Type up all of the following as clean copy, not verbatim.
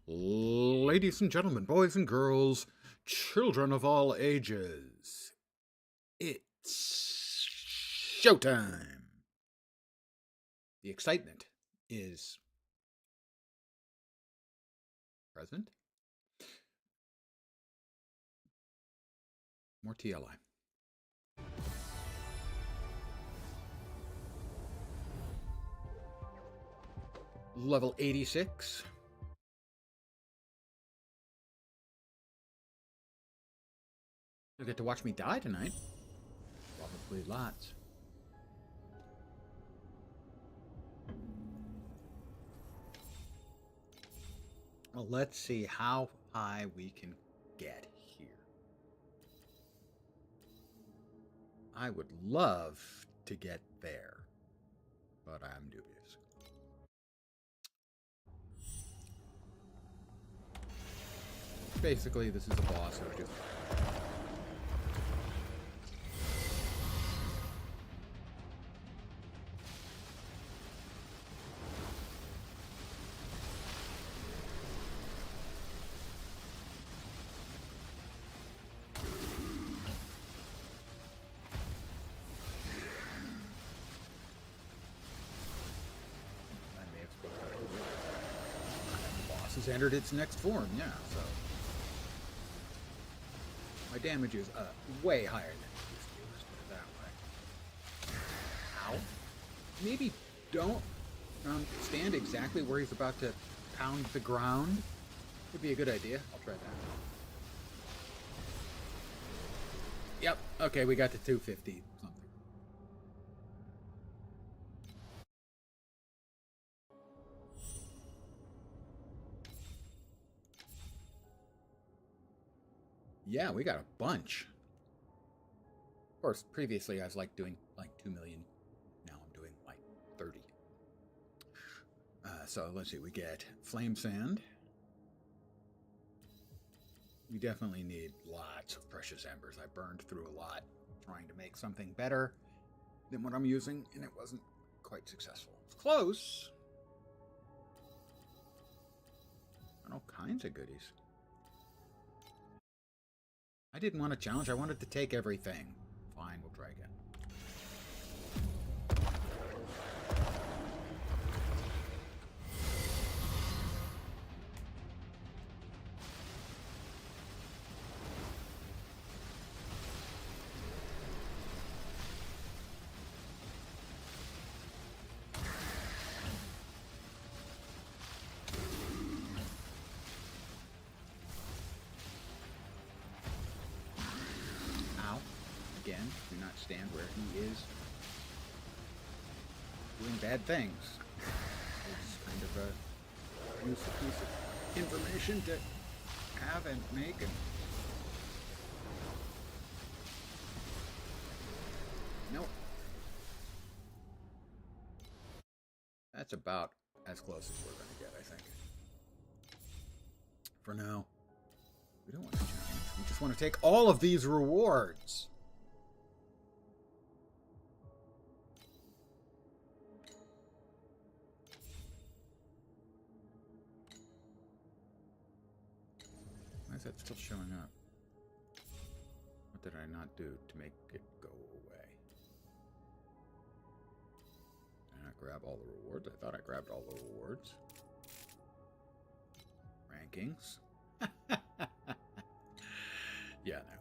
Ladies and gentlemen, boys and girls, children of all ages, it's showtime. The excitement is present. More TLI. Level 86. You'll get to watch me die tonight. Probably lots. Well, let's see how high we can get here. I would love to get there, but I'm dubious. Basically, this is a boss who just... has entered its next form, yeah, so... My damage is way higher than it used to be, let's put it that way. Ow. Maybe don't stand exactly where he's about to pound the ground. Would be a good idea. I'll try that. Yep, okay, we got to 250 something. Yeah, we got a bunch. Of course, previously I was like doing like 2 million. Now I'm doing like 30. So let's see, we get flame sand. We definitely need lots of precious embers. I burned through a lot trying to make something better than what I'm using, and it wasn't quite successful. It's close. And all kinds of goodies. I didn't want a challenge. I wanted to take everything. Fine, we'll try again. Again, do not stand where he is doing bad things. It's kind of a useful piece of information to have and make. And nope. That's about as close as we're going to get, I think. For now, we don't want to challenge. We just want to take all of these rewards. Why is that still showing up? What did I not do to make it go away? Did I not grab all the rewards? I thought I grabbed all the rewards. Rankings. Yeah, no.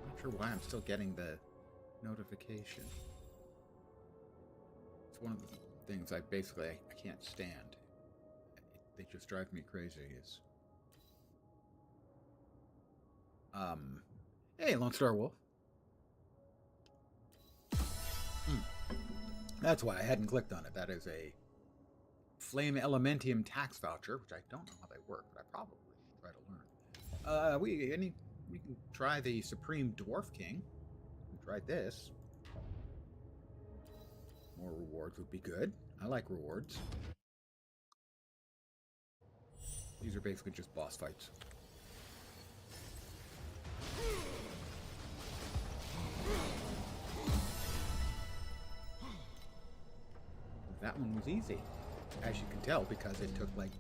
Not sure why I'm still getting the notification. It's one of the things I can't stand. They just drive me crazy. Hey, Lone Star Wolf. That's why I hadn't clicked on it. That is a Flame Elementium tax voucher, which I don't know how they work, but I probably should try to learn. We can try the Supreme Dwarf King. We tried this. More rewards would be good. I like rewards. These are basically just boss fights. that one was easy, as you can tell, because it took like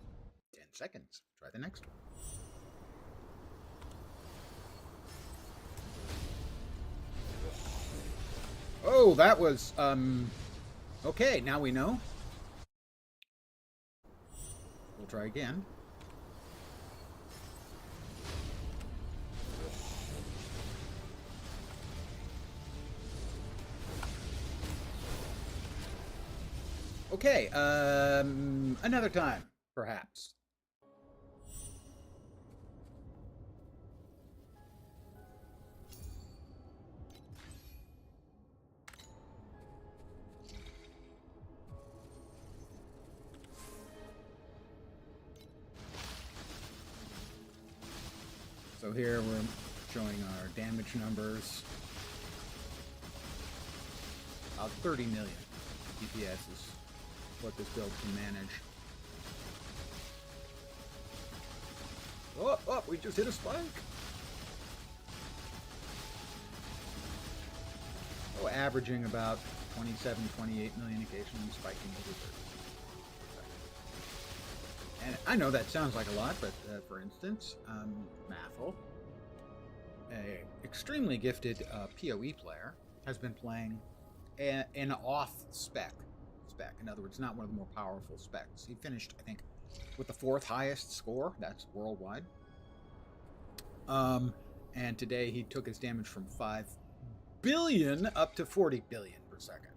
10 seconds. Try the next one. Oh, that was, okay, now we know. We'll try again. Okay, another time, perhaps. So here we're showing our damage numbers. About 30 million DPS is what this build can manage. Oh, we just hit a spike. Oh, averaging about 27, 28 million occasionally, spiking over 30. And I know that sounds like a lot, but for instance, Mathel, a extremely gifted PoE player, has been playing an off-spec. In other words, not one of the more powerful specs. He finished, I think, with the 4th highest score. That's worldwide. And today he took his damage from 5 billion up to 40 billion per second.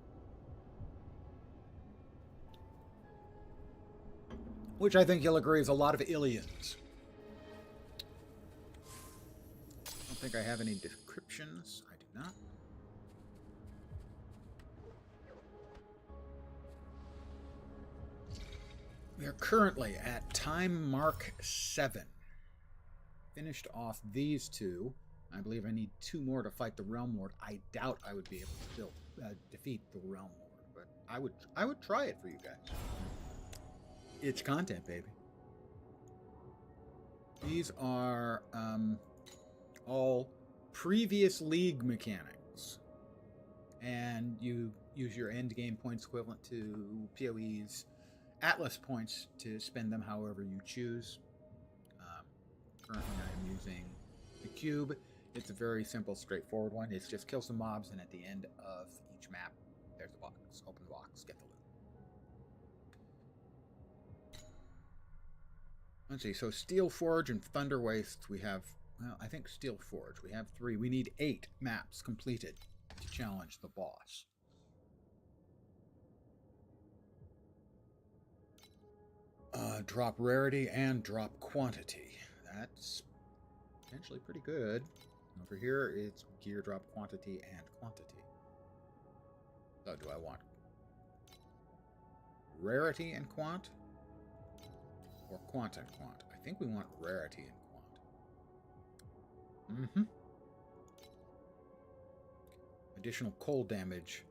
Which I think you'll agree is a lot of illions. I don't think I have any descriptions. I do not. We are currently at Timemark 7. Finished off these two. I believe I need 2 more to fight the Realm Lord. I doubt I would be able to defeat the Realm Lord, but I would try it for you guys. It's content, baby. These are all previous league mechanics, and you use your end game points equivalent to PoE's Atlas points to spend them however you choose. Currently I'm using the cube. It's a very simple, straightforward one. It's just kill some mobs, and at the end of each map, there's a box. Open the box, get the loot. Let's see, so Steel Forge and Thunder Waste, we have, well, I think Steel Forge, we have 3. We need 8 maps completed to challenge the boss. Drop rarity and drop quantity. That's potentially pretty good. Over here, it's gear drop quantity and quantity. So do I want rarity and quant? Or quant and quant? I think we want rarity and quant. Additional cold damage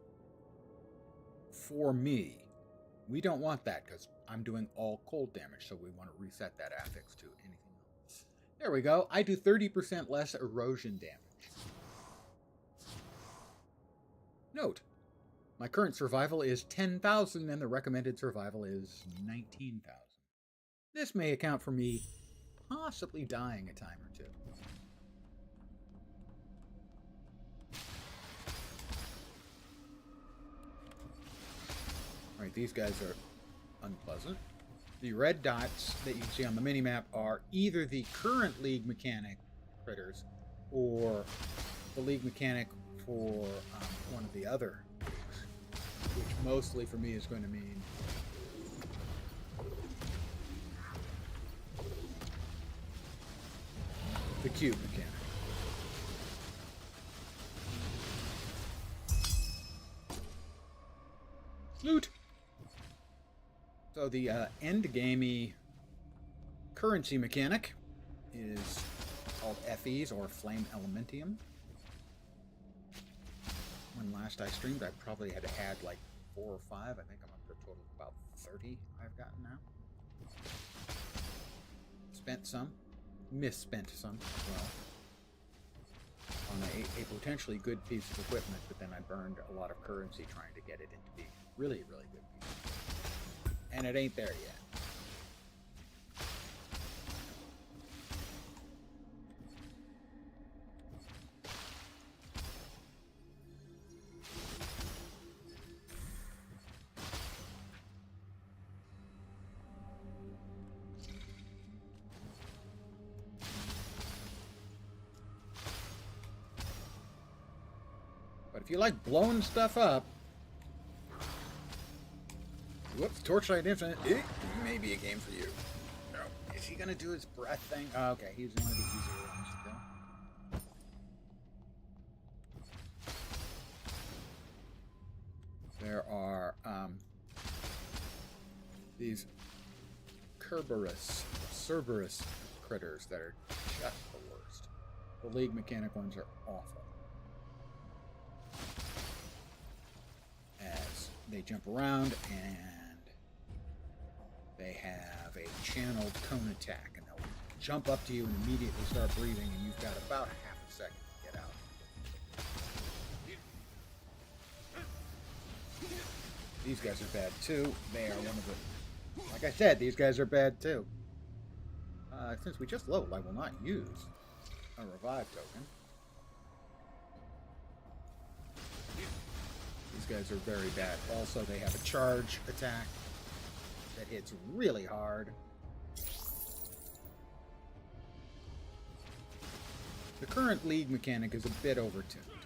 for me. We don't want that because I'm doing all cold damage, so we want to reset that affix to anything else. There we go. I do 30% less erosion damage. Note, my current survival is 10,000 and the recommended survival is 19,000. This may account for me possibly dying a time or two. Alright, these guys are unpleasant. The red dots that you can see on the minimap are either the current league mechanic critters or the league mechanic for one of the other leagues, which mostly for me is going to mean the cube mechanic. Loot! So the end-gamey currency mechanic is called FEs, or Flame Elementium. When last I streamed, I probably had like 4 or 5. I think I'm up to a total of about 30 I've gotten now. Spent some. Misspent some as well. On a potentially good piece of equipment, but then I burned a lot of currency trying to get it into being really, really good piece. and it ain't there yet. But if you like blowing stuff up, whoops, Torchlight Infinite, it may be a game for you. No. Is he going to do his breath thing? Oh, okay, he's one of the easier ones to kill. There are these Cerberus critters that are just the worst. The League mechanic ones are awful. As they jump around and they have a channeled cone attack, and they'll jump up to you and immediately start breathing, and you've got about half a second to get out. These guys are bad too. They are one of the... Like I said, these guys are bad too. Since we just leveled, I will not use a revive token. These guys are very bad. Also, they have a charge attack that hits really hard. The current League mechanic is a bit overtuned.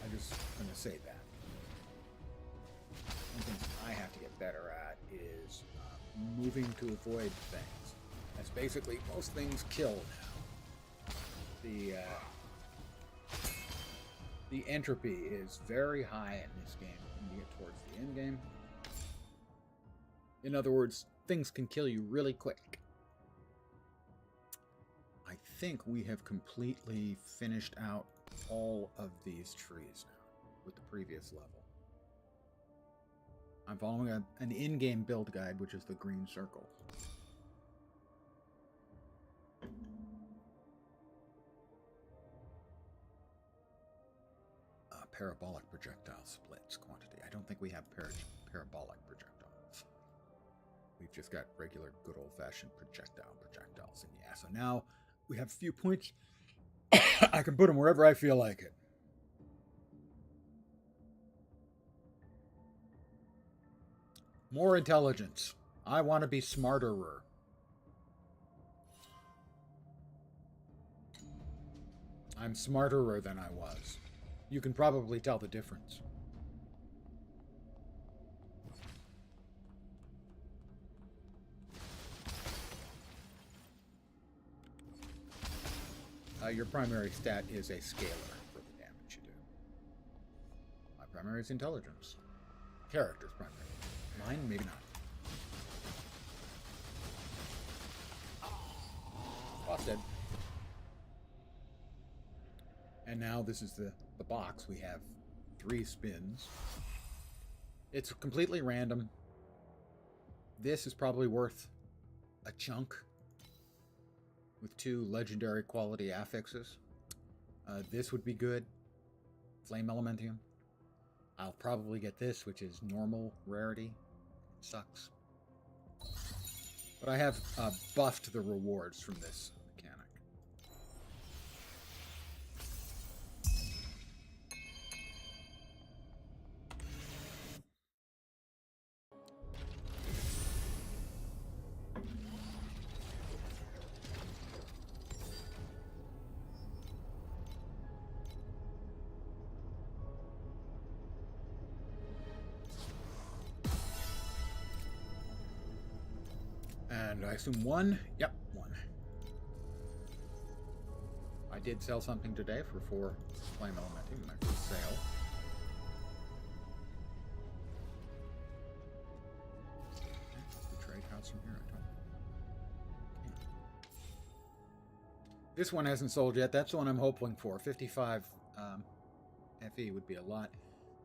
I'm just going to say that. One thing I have to get better at is moving to avoid things. That's basically most things kill now. The entropy is very high in this game when you get towards the end game. In other words, things can kill you really quick. I think we have completely finished out all of these trees now with the previous level. I'm following an in-game build guide, which is the green circle. Parabolic projectile splits quantity. I don't think we have parabolic projectiles. We've just got regular good old-fashioned projectiles. And yeah, so now we have a few points. I can put them wherever I feel like it. More intelligence. I want to be smarterer. I'm smarterer than I was. You can probably tell the difference. Your primary stat is a scalar for the damage you do. My primary is intelligence. Character's primary. Mine, maybe not. Boss dead. And now this is the box. We have 3 spins. It's completely random. This is probably worth a chunk with 2 legendary quality affixes. This would be good. Flame Elementium. I'll probably get this, which is normal rarity. Sucks. But I have buffed the rewards from this mechanic. And I assume 1? Yep, 1. I did sell something today for 4 Flame Elementium, my first sale. The trade house from here, I don't know. This one hasn't sold yet. That's the one I'm hoping for. 55 FE would be a lot.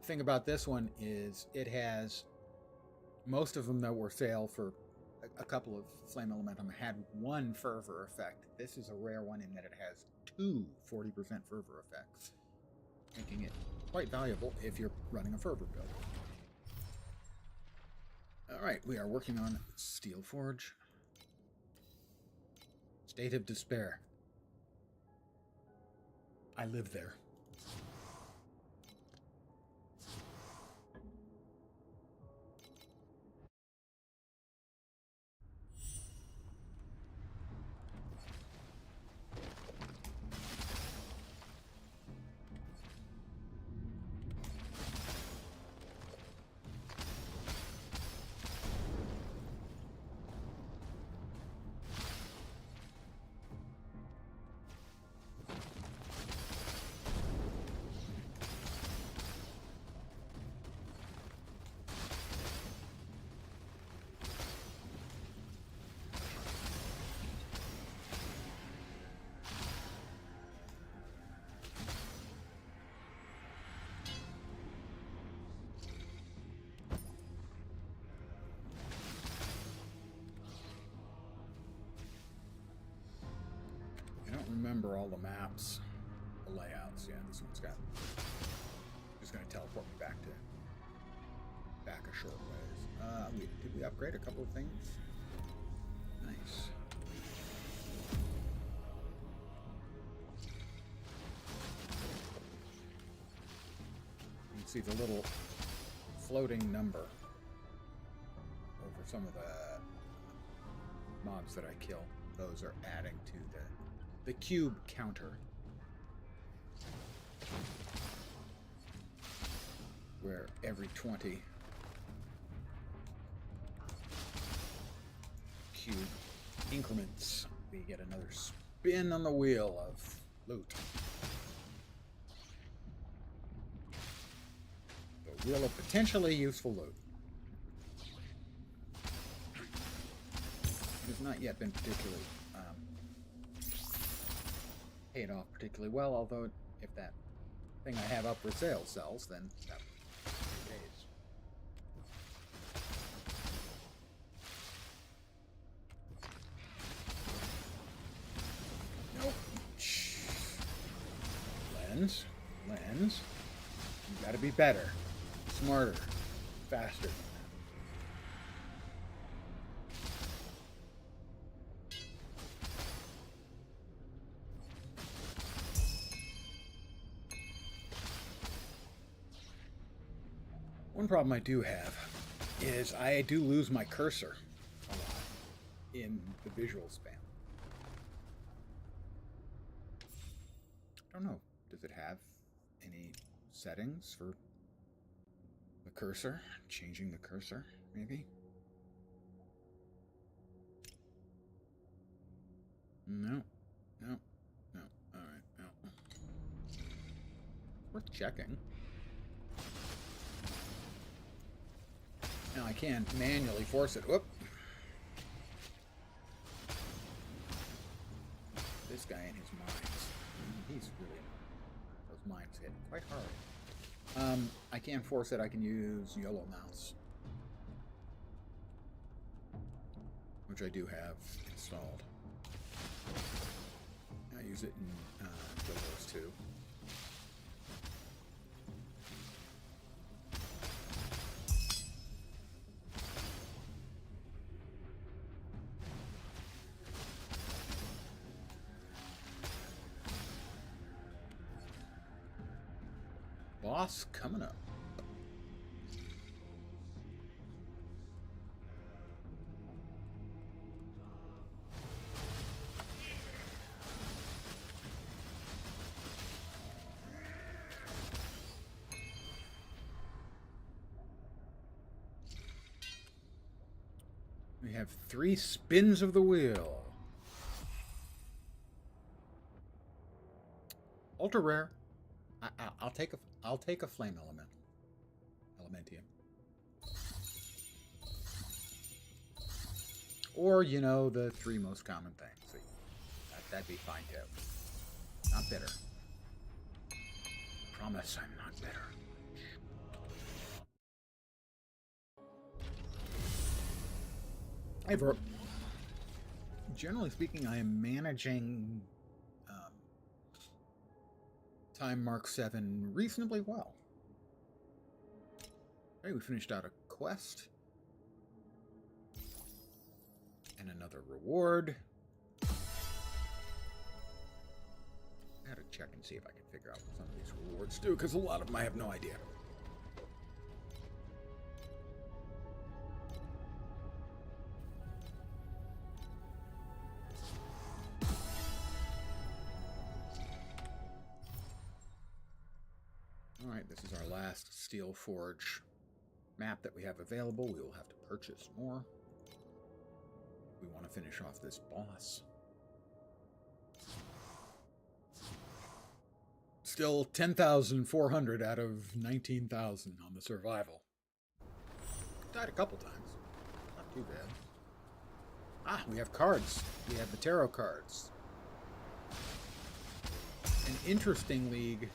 The thing about this one is it has most of them that were sale for a couple of Flame Elementum had 1 fervor effect. This is a rare one in that it has 2 40% fervor effects, making it quite valuable if you're running a fervor build. Alright, we are working on Steel Forge. State of Despair. I live there. I don't remember all the maps, the layouts. Yeah, this one's got. Just gonna teleport me back a short ways. Did we upgrade a couple of things? Nice. You can see the little floating number over some of the mobs that I kill. Those are adding to the cube counter, where every 20 cube increments we get another spin on the wheel of loot. The wheel of potentially useful loot. It has not yet been particularly paid off particularly well, although if that thing I have up for sale sells, then that pays. Nope. Lens. You gotta be better, smarter, faster. One problem I do have is I do lose my cursor a lot in the visual spam. I don't know. Does it have any settings for the cursor? Changing the cursor, maybe? No. Alright, no. Worth checking. Now I can manually force it. Whoop. This guy and his mines. He's really... Those mines hit quite hard. I can force it. I can use YOLO mouse, which I do have installed. I use it in JoJo's too. Boss coming up. We have 3 spins of the wheel. Ultra rare. I'll take a flame elementium. Or, you know, the 3 most common things. That'd be fine too. Not bitter. Promise I'm not bitter. Generally speaking, I am managing Timemark 7 reasonably well. Okay, we finished out a quest. And another reward. I gotta check and see if I can figure out what some of these rewards do, because a lot of them I have no idea. Alright, this is our last Steel Forge map that we have available. We will have to purchase more. We want to finish off this boss. Still 10,400 out of 19,000 on the survival. Died a couple times. Not too bad. Ah, we have cards. We have the tarot cards. An interesting league,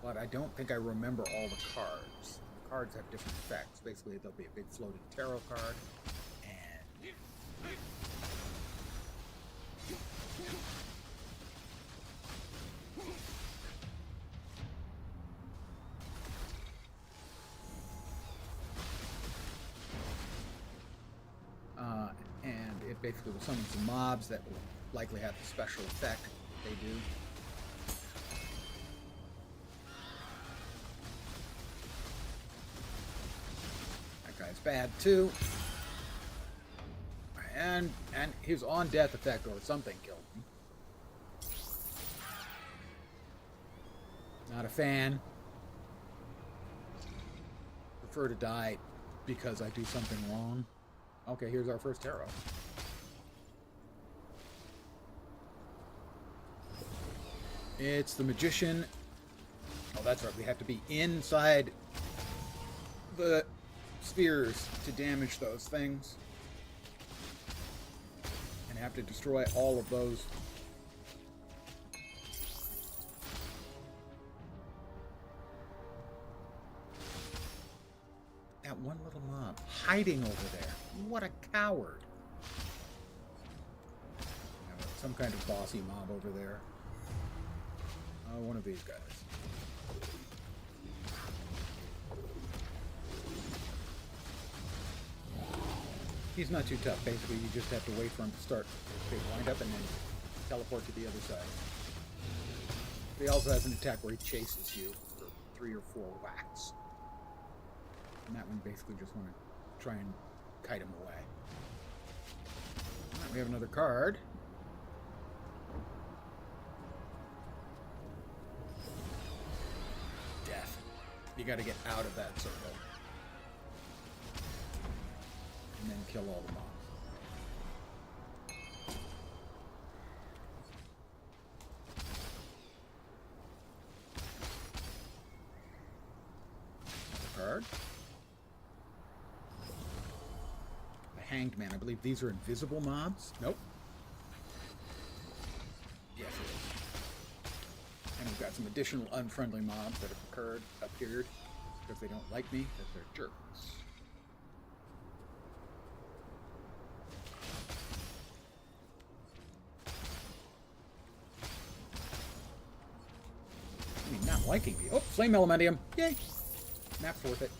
but I don't think I remember all the cards. The cards have different effects. Basically, there'll be a big floating tarot card, and it basically will summon some mobs that will likely have the special effect they do. That guy's bad too. And his on-death effect or something killed me. Not a fan. Prefer to die because I do something wrong. Okay, here's our first tarot. It's the Magician. Oh, that's right. We have to be inside the spheres to damage those things. And have to destroy all of those. That one little mob hiding over there. What a coward. Some kind of bossy mob over there. Oh, one of these guys. He's not too tough. Basically, you just have to wait for him to start. Okay, wind up and then teleport to the other side. But he also has an attack where he chases you for 3 or 4 whacks. And that one basically just want to try and kite him away. Right, we have another card. Death. You got to get out of that circle. And then kill all the mobs. Card. The Hanged Man. I believe these are invisible mobs. Nope. Yes, it is. And we've got some additional unfriendly mobs that have appeared because they don't like me, because they're jerks. I mean, not liking me. Oh, Flame Elementium. Yay! Map's worth it.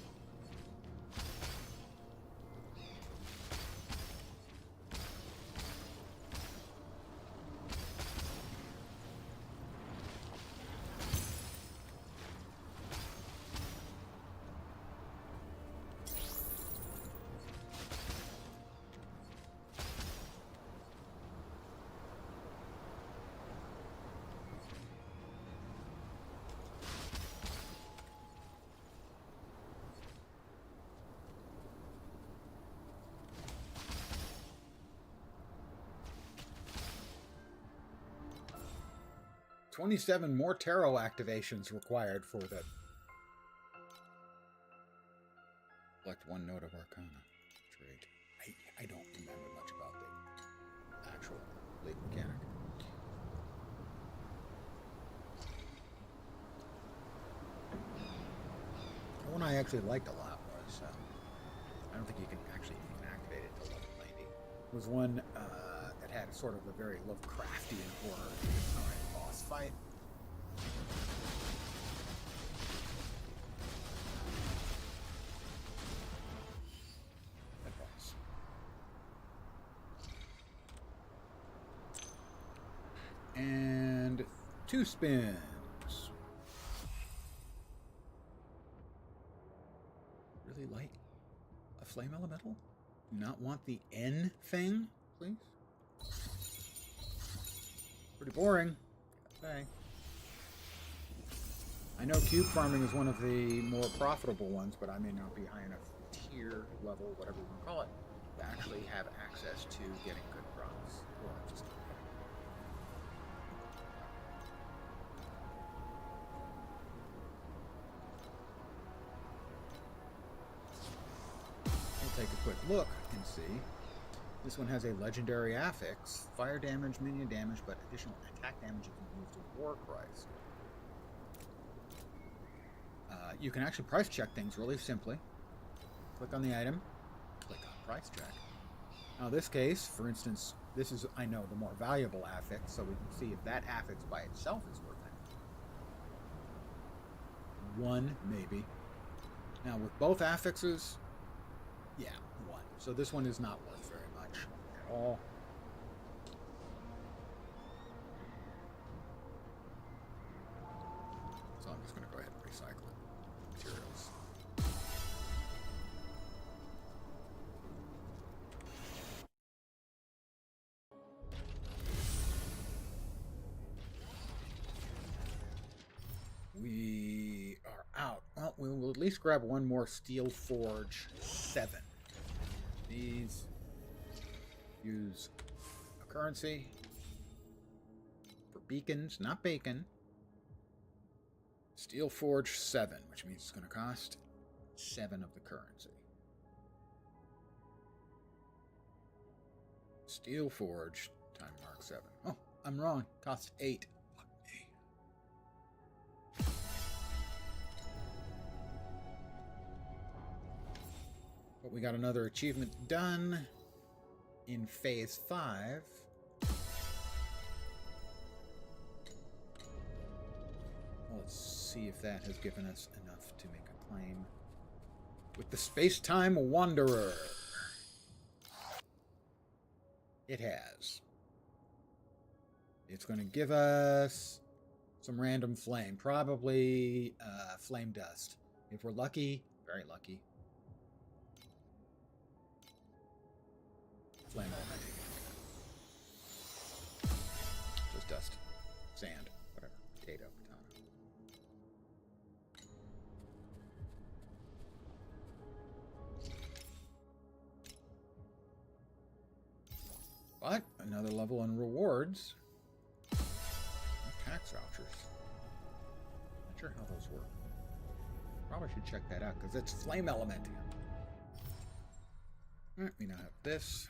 $27 more tarot activations required for the select one note of Arcana trade. I don't remember much about the actual league mechanic. The one I actually liked a lot was, I don't think you can actually even activate it until level 90, was one that had sort of a very Lovecraftian horror. Boss fight. That boss. 2 spins. Really like a flame elemental? Do not want the N thing, please? Pretty boring. Okay. I know cube farming is one of the more profitable ones, but I may not be high enough tier level, whatever you want to call it, to actually have access to getting good crops. Or just we'll take a quick look and see. This one has a legendary affix, fire damage, minion damage, but additional attack damage if you move to war price. You can actually price check things really simply. Click on the item, click on price check. Now in this case, for instance, this is, I know, the more valuable affix, so we can see if that affix by itself is worth it. 1, maybe. Now with both affixes, yeah, 1. So this one is not worth very much at all. So I'm just going to go ahead and recycle it. Materials. We are out. Well, we will at least grab one more Steel Forge 7. These use a currency for beacons, not bacon. Steel Forge 7, which means it's going to cost 7 of the currency. Steel Forge, Timemark 7. Oh, I'm wrong. Costs 8. Fuck me. But we got another achievement done in Phase 5. Let's see if that has given us enough to make a claim. With the Space-Time Wanderer. It has. It's going to give us some random flame. Probably flame dust. If we're lucky, very lucky. Flame elemental. Just dust. Sand. Whatever. Potato. But another level in rewards. Tax vouchers. Not sure how those work. Probably should check that out because it's flame elementium. Alright, we now have this.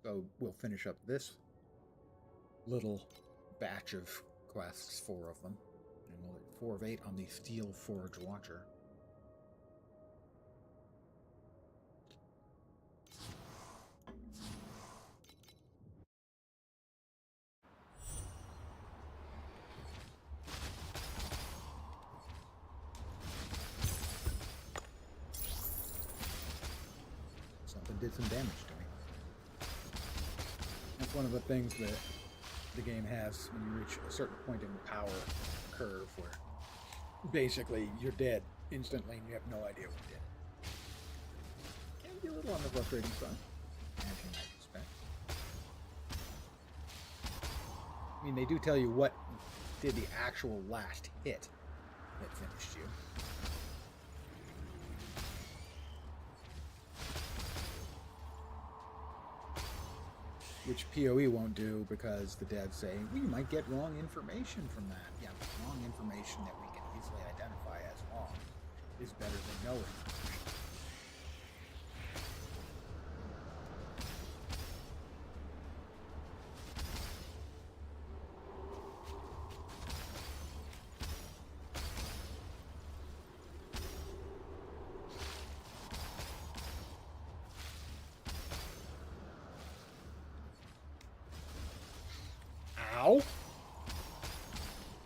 So we'll finish up this little batch of quests, 4 of them. And we'll hit 4 of 8 on the Steel Forge Watcher. Did some damage to me. That's one of the things that the game has when you reach a certain point in the power curve where basically you're dead instantly and you have no idea what did it. Can be a little on the frustrating side, as you might expect. I mean, they do tell you what did the actual last hit that finished you. Which PoE won't do because the devs say, we might get wrong information from that. Yeah, but wrong information that we can easily identify as wrong is better than no information.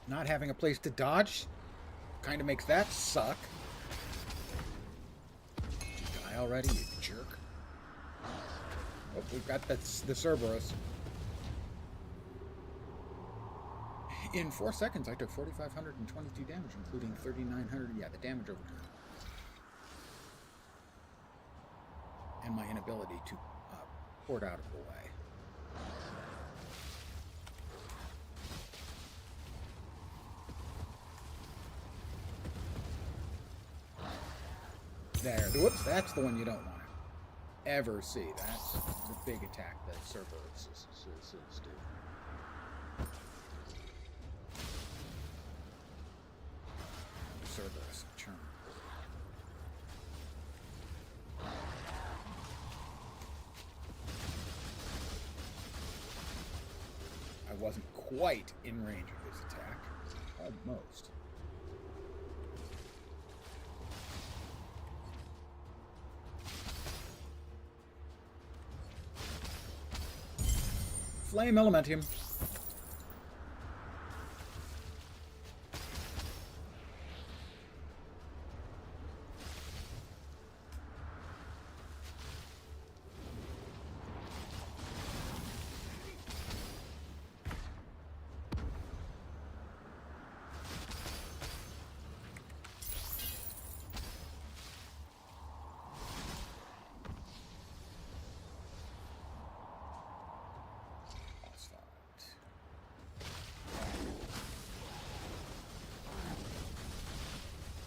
Not having a place to dodge kind of makes that suck. Did you die already, you jerk? Oh, we've got the Cerberus. In 4 seconds, I took 4,522 damage, including 3,900. Yeah, the damage over here. And my inability to port out of the way. There. Whoops, that's the one you don't want to ever see. That's the big attack that Cerberus do. Cerberus churn. I wasn't quite in range of his attack. Almost. Flame Elementium.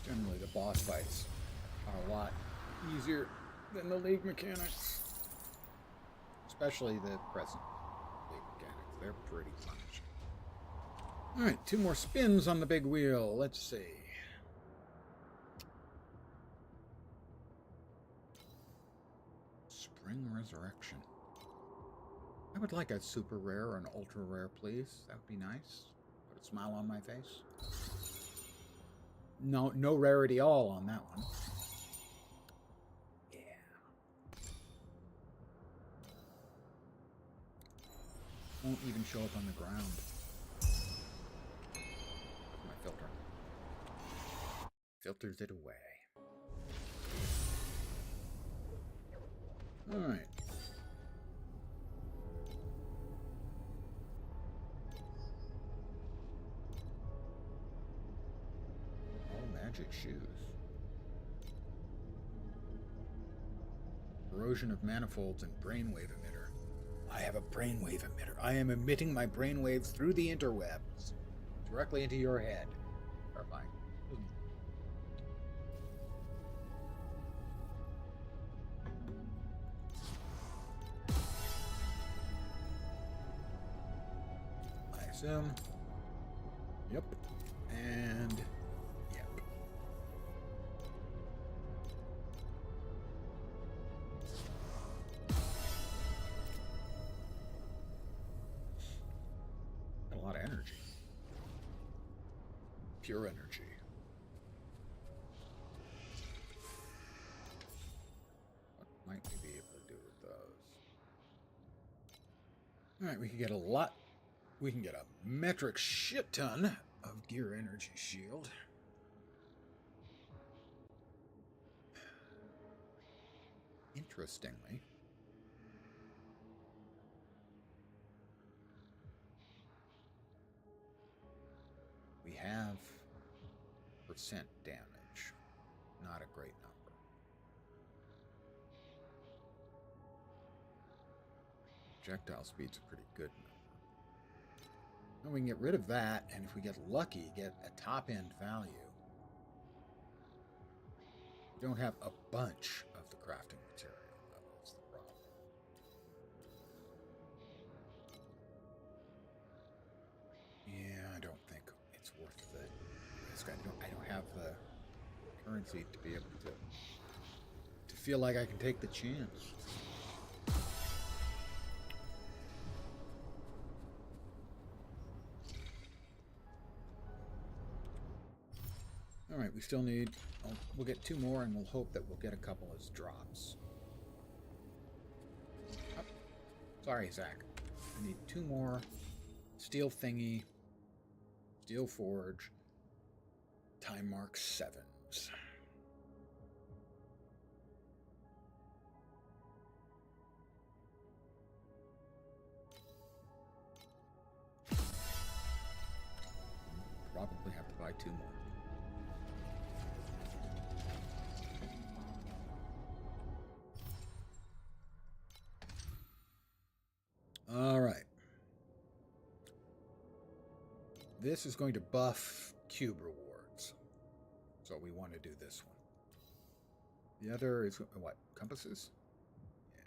Generally, the boss fights are a lot easier than the League mechanics. Especially the present League mechanics. They're pretty punchy. Alright, 2 more spins on the big wheel. Let's see. Spring Resurrection. I would like a super rare or an ultra rare, please. That would be nice. Put a smile on my face. No rarity all on that one. Yeah. Won't even show up on the ground. My filter. Filters it away. Alright. Magic shoes. Erosion of manifolds and brainwave emitter. I have a brainwave emitter. I am emitting my brainwaves through the interwebs, directly into your head. Terrifying. I assume. Yep. And a lot of energy. Pure energy. What might we be able to do with those? Alright, we can get a lot. We can get a metric shit ton of gear energy shield. Interestingly, we have percent damage, not a great number. Projectile speed's a pretty good number. And we can get rid of that, and if we get lucky, get a top-end value. We don't have a bunch of the crafting material, though. That's the problem. Yeah, I don't think it's worth the risk. I don't have the currency to be able to feel like I can take the chance. All right, we still need. We'll get 2 more, and we'll hope that we'll get a couple as drops. Oh, sorry, Zach. I need 2 more. Steel thingy. Steel forge. Timemark 7s. 2 more. All right. This is going to buff cube rewards. So we want to do this one. The other is what? Compasses? Yeah.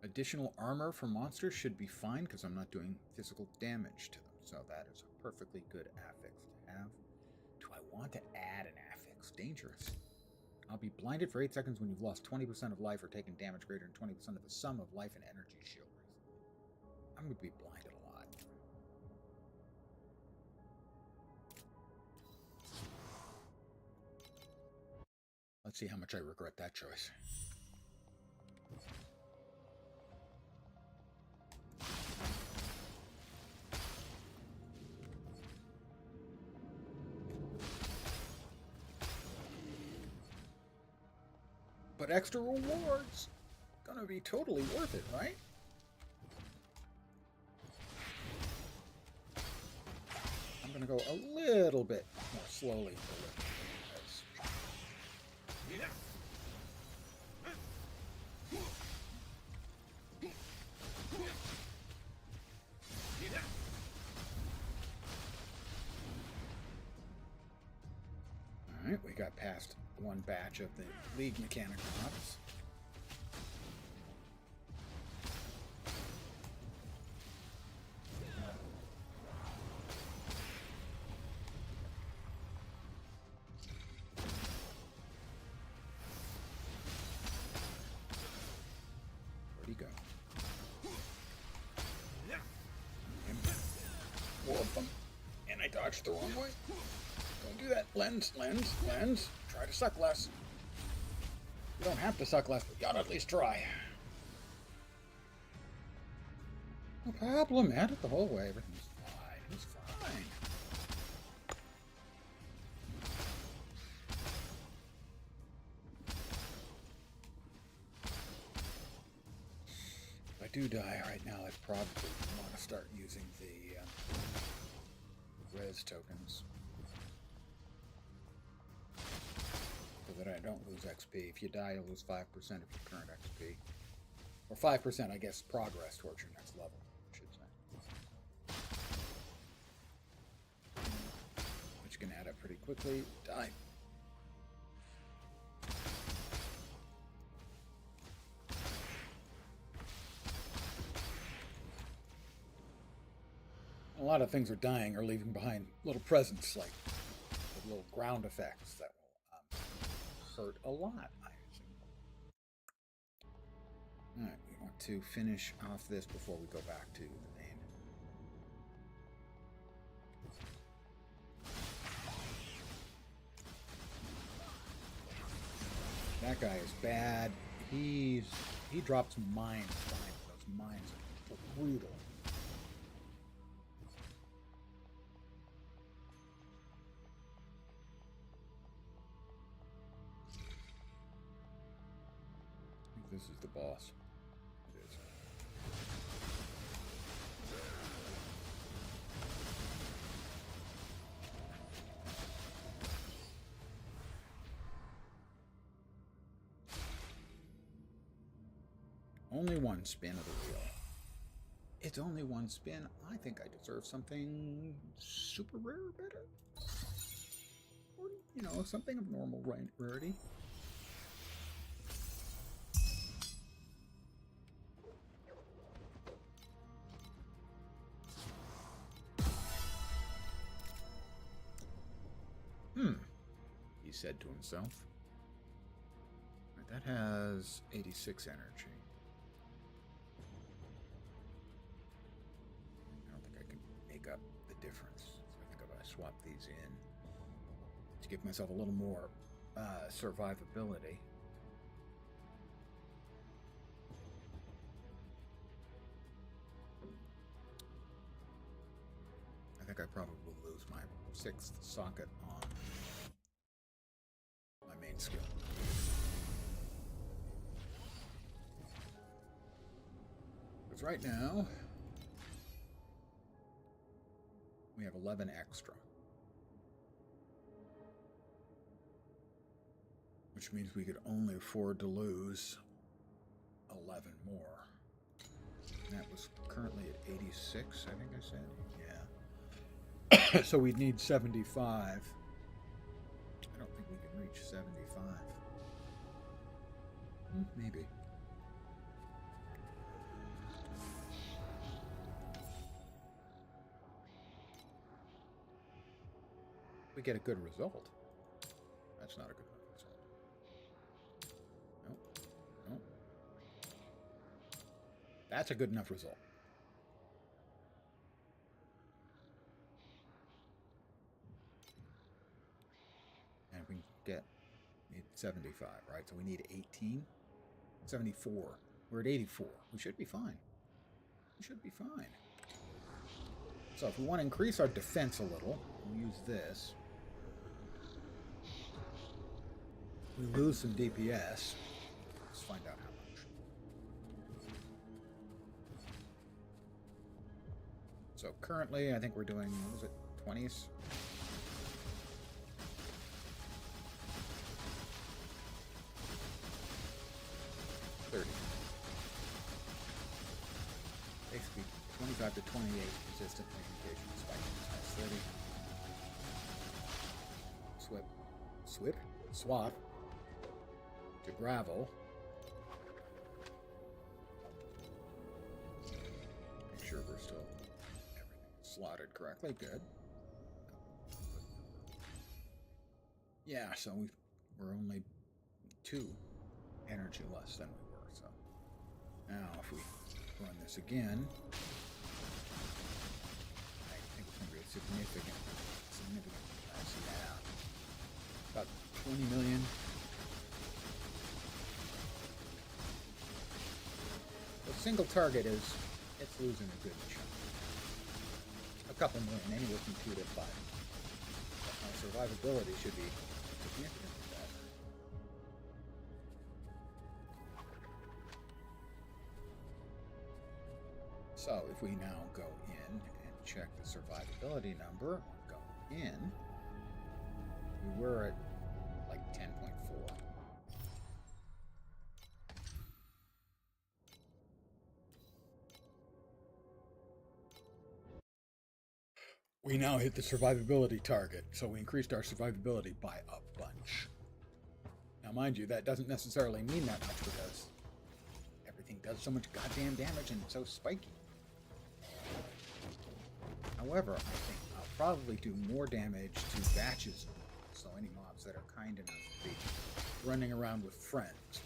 Additional armor for monsters should be fine because I'm not doing physical damage to them. So that is a perfectly good affix to have. Do I want to add an affix? Dangerous. I'll be blinded for 8 seconds when you've lost 20% of life or taken damage greater than 20% of the sum of life and energy shield recently. I'm going to be blinded a lot. Let's see how much I regret that choice. But extra rewards, gonna be totally worth it, right? I'm gonna go a little bit more slowly for this. All right, we got past one batch of the League Mechanicrops. Where'd he go? Four of them. And I dodged the wrong way. Don't do that. Lens. Try to suck less. You don't have to suck less, but you gotta at least try. No problem. At it the whole way. Everything's fine. It's fine. If I do die right now, I probably want to start using the res tokens. So that I don't lose XP. If you die, you'll lose 5% of your current XP. Or 5%, I guess, progress towards your next level, I should say. Which can add up pretty quickly. Die. A lot of things are dying or leaving behind little presents, like little ground effects that will hurt a lot, I assume. Alright, we want to finish off this before we go back to the main. That guy is bad. He drops mines behind him. Those mines are brutal. This is the boss. It is. Only one spin of the wheel. It's only one spin. I think I deserve something super rare better. Or, you know, something of normal rarity. He said to himself. That has 86 energy. I don't think I can make up the difference. So I think if I swap these in to give myself a little more survivability. I think I probably will lose my 6th socket on my main skill. Because right now, we have 11 extra. Which means we could only afford to lose 11 more. And that was currently at 86, I think I said. Yeah. So we'd need 75. I don't think we can reach 75. Maybe. We get a good result. That's not a good result. Nope. Nope. That's a good enough result. And we need 75, right? So we need 18. 74. We're at 84. We should be fine. We should be fine. So if we want to increase our defense a little, we'll use this. We lose some DPS. Let's find out how much. So currently, I think we're doing, what was it, 20s? Basically 25 to 28 consistent communication spike. That's 30. Swap to gravel. Make sure we're still everything slotted correctly. Good. Yeah, so we're only 2 energy less than we were. So now if we run this again, I think it's going to be a significant less. Yeah. About 20 million. The single target it's losing a good chunk. A couple million, anywhere from 2 to 5. But my survivability should be significantly better. So if we now go in and check the survivability number, go in, we were at like 10.4. We now hit the survivability target, so we increased our survivability by a bunch. Now mind you, that doesn't necessarily mean that much because everything does so much goddamn damage and it's so spiky. However, I think I'll probably do more damage to batches of mobs, so any mobs that are kind enough to be running around with friends.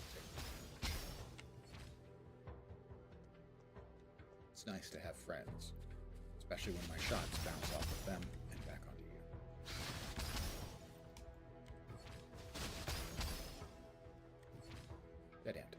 It's nice to have friends, especially when my shots bounce off of them and back onto you. Dead end.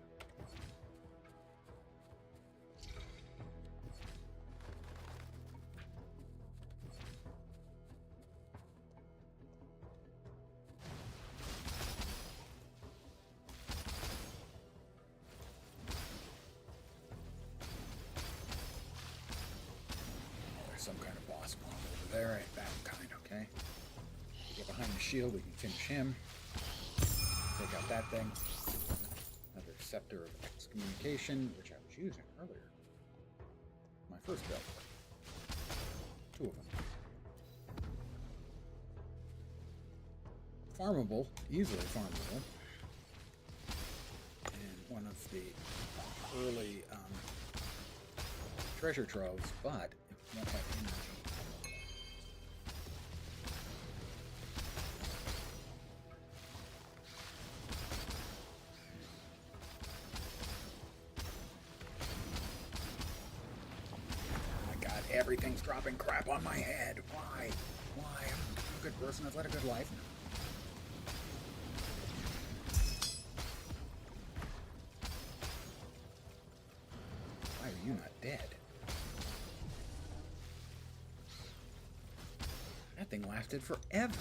Some kind of boss mob over there, ain't that kind, okay? We get behind the shield, we can finish him. Take out that thing. Another Scepter of Excommunication, which I was using earlier. My first build. 2 of them. Farmable, easily farmable. And one of the early treasure troves, but won't have energy. Oh my god, everything's dropping crap on my head. Why? Why? I'm a good person. I've led a good life. Why are you not dead? That thing lasted forever.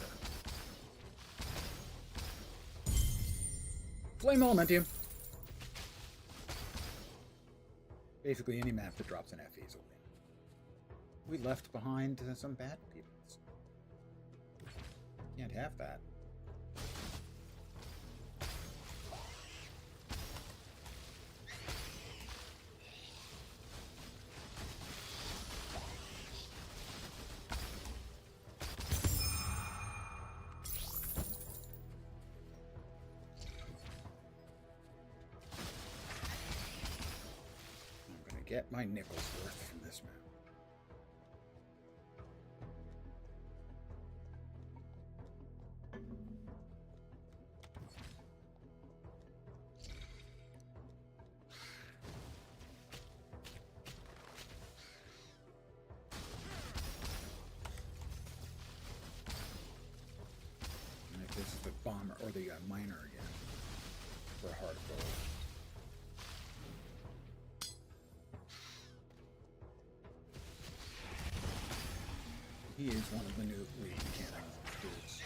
Flame element him. Basically, any map that drops an FEs will win. We left behind some bad people. Can't have that. Get my nickels worth from this map. And if this is the bomber or the miner again for hard gold. He is one of the new lead mechanic dudes.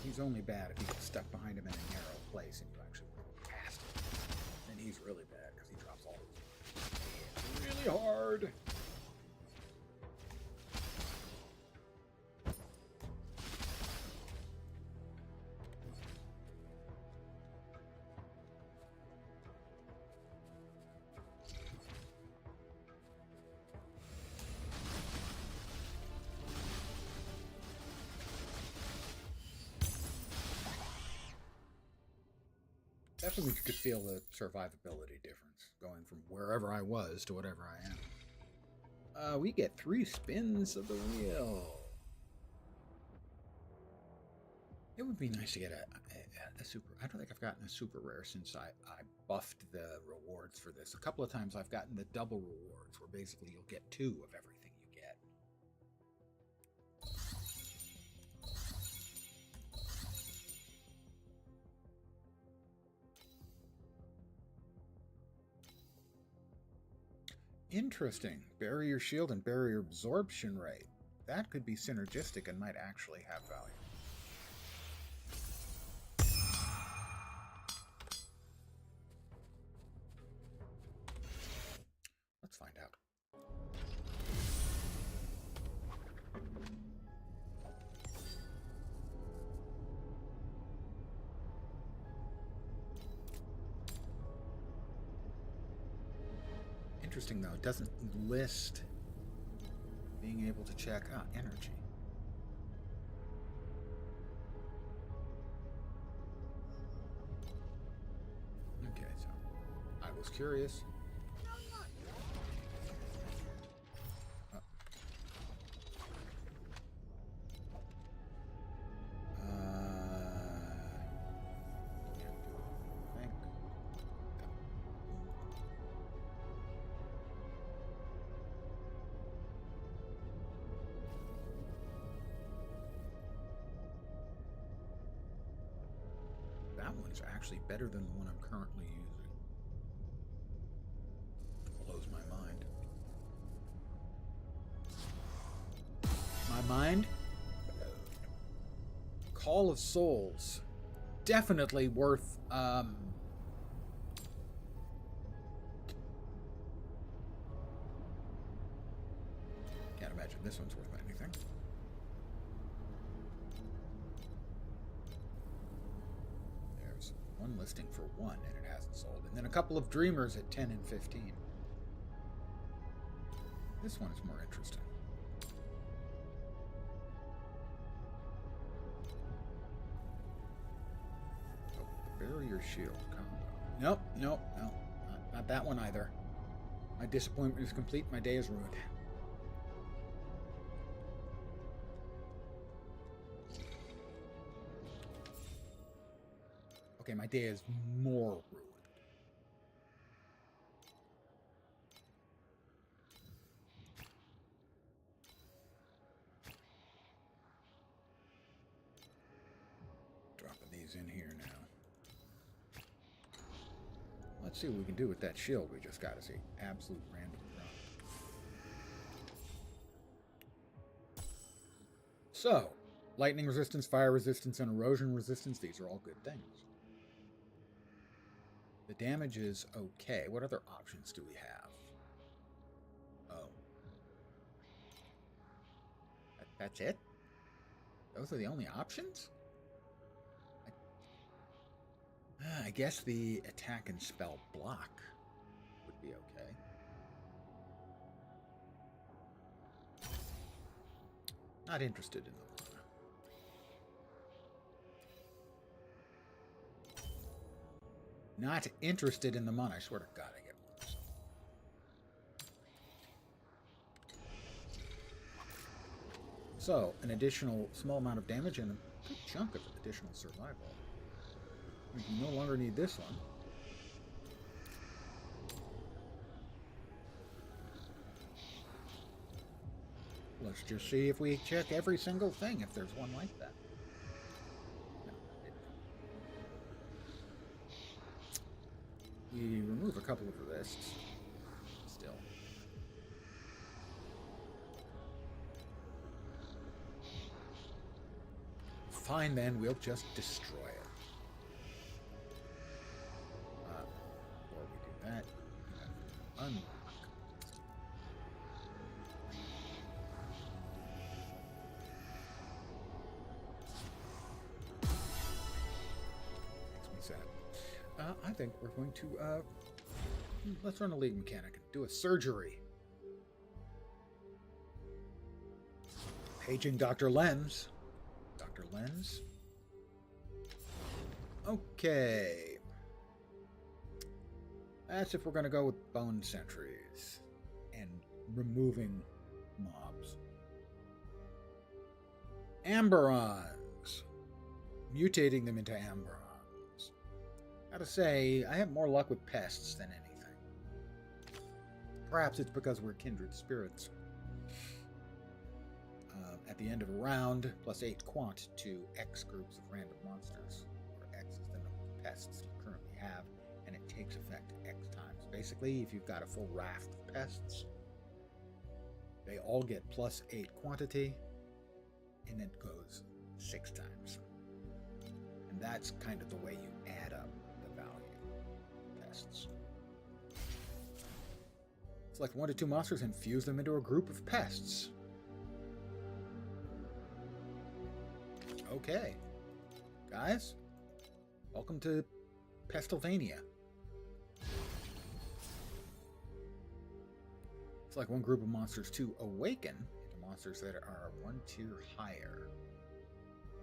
He's only bad if you get stuck behind him in a narrow place and you actually cast him. And he's really bad because he drops all those really hard. Definitely could feel the survivability difference going from wherever I was to whatever I am. We get 3 spins of the wheel. It would be nice to get a super. I don't think I've gotten a super rare since I buffed the rewards for this. A couple of times I've gotten the double rewards where basically you'll get 2 of everything you get. Interesting. Barrier shield and barrier absorption rate. That could be synergistic and might actually have value. Let's find out. Interesting, though, it doesn't list being able to check energy. Okay, so I was curious. That one's actually better than the one I'm currently using. Blows my mind. My mind? Call of Souls. Definitely worth, can't imagine this one's worth anything. One listing for 1 and it hasn't sold. And then a couple of Dreamers at 10 and 15. This one is more interesting. Oh, barrier shield combo. Nope. Not that one either. My disappointment is complete. My day is ruined. Okay, my day is more ruined. Dropping these in here now. Let's see what we can do with that shield we just got to see. Absolute random drop. So, lightning resistance, fire resistance, and erosion resistance, these are all good things. The damage is okay. What other options do we have? Oh. That's it? Those are the only options? I guess the attack and spell block would be okay. Not interested in the mana. Not interested in the mana. I swear to God, I get one. So, an additional small amount of damage and a good chunk of additional survival. We no longer need this one. Let's just see if we check every single thing, if there's one like that. No, we remove a couple of lists. Still. Fine then, we'll just destroy it. Before we do that, unlock. I think we're going to, let's run a league mechanic and do a surgery. Paging Dr. Lens. Dr. Lens. Okay. That's if we're going to go with bone sentries and removing mobs. Amberons. Mutating them into Amberons. Gotta say, I have more luck with pests than anything. Perhaps it's because we're kindred spirits. At the end of a round, plus 8 quant to X groups of random monsters, where X is the number of pests you currently have, and it takes effect X times. Basically, if you've got a full raft of pests, they all get plus 8 quantity, and it goes 6 times. And that's kind of the way you add up the value of pests. Select 1 to 2 monsters and fuse them into a group of pests. Okay. Guys, welcome to Pestilvania. Select 1 group of monsters to awaken into monsters that are 1 tier higher.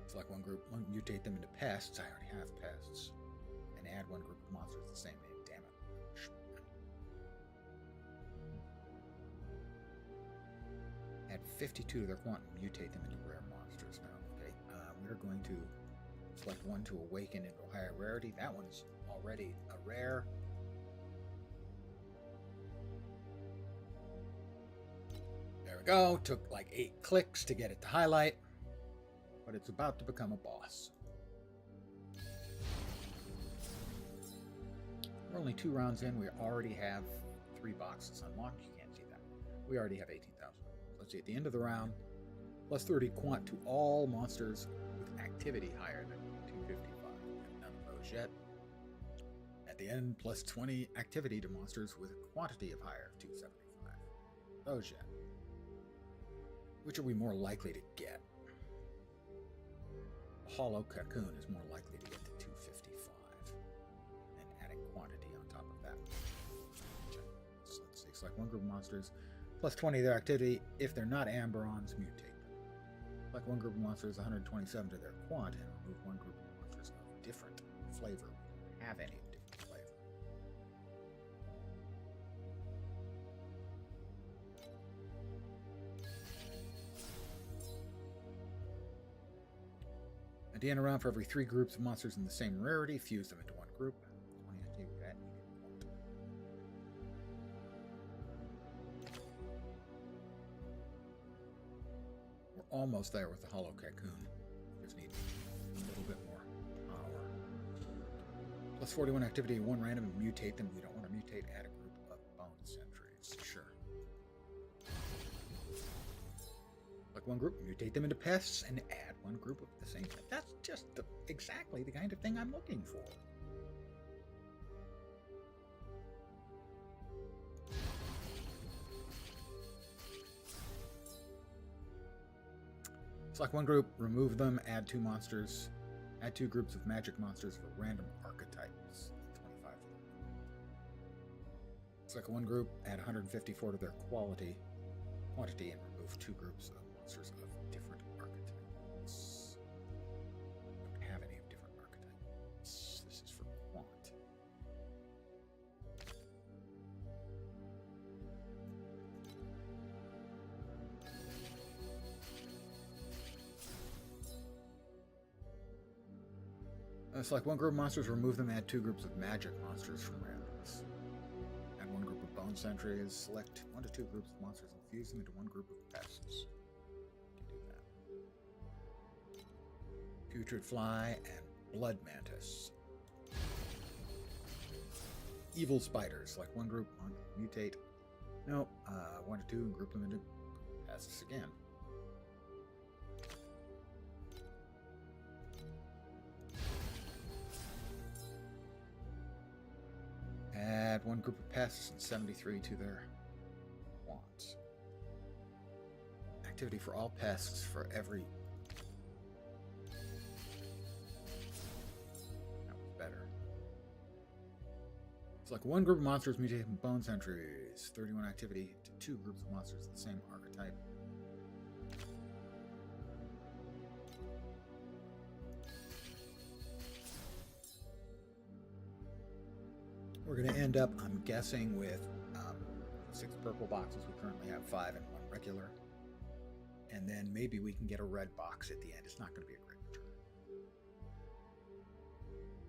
Select 1 group, mutate them into pests. I already have pests. And add 1 group of monsters the same name. Damn it. Add 52 to their quant and mutate them into rare monsters now. Okay, we're going to select 1 to awaken into a higher rarity. That one's already a rare. There we go. Took like 8 clicks to get it to highlight. But it's about to become a boss. We're only 2 rounds in. We already have 3 boxes unlocked. You can't see that. We already have 18,000. Let's see, at the end of the round, plus 30 quant to all monsters with activity higher than 255. None of those yet. At the end, plus 20 activity to monsters with a quantity of higher of 275. Those yet. Which are we more likely to get? A hollow cocoon is more likely to get to 255. And adding quantity on top of that. So let's see, select 1 group of monsters. Plus 20 to their activity. If they're not Amberons, mutate them. Select 1 group of monsters, 127 to their quant, and remove 1 group of monsters of different flavor. Have any different flavor. At the end of the round, for every 3 groups of monsters in the same rarity, fuse them into 1 group. 20 activity with that. Almost there with the hollow cocoon. Just need a little bit more power. Plus 41 activity, 1 random, and mutate them. We don't want to mutate, add a group of bone sentries. Sure. Like 1 group, mutate them into pests, and add 1 group of the same thing. That's just exactly the kind of thing I'm looking for. Select one group, remove them, add 2 monsters. Add 2 groups of magic monsters for random archetypes. 25. Select one group, add 154 to their quantity, and remove 2 groups of monsters of different archetypes. Don't have any of different archetypes. This is for quant. Select one group of monsters, remove them, add 2 groups of magic monsters from randoms. Add 1 group of bone sentries, select 1 to 2 groups of monsters and fuse them into 1 group of pests. Can do that. Putrid Fly and Blood Mantis. Evil Spiders, select 1 group, mutate. No, 1 to 2 and group them into pests again. Add 1 group of pests and 73 to their wants. Activity for all pests for every... That was better. Select 1 group of monsters, mutate from bone sentries. 31 activity to 2 groups of monsters of the same archetype. We're going to end up, I'm guessing, with 6 purple boxes. We currently have 5 and 1 regular. And then maybe we can get a red box at the end. It's not going to be a great return.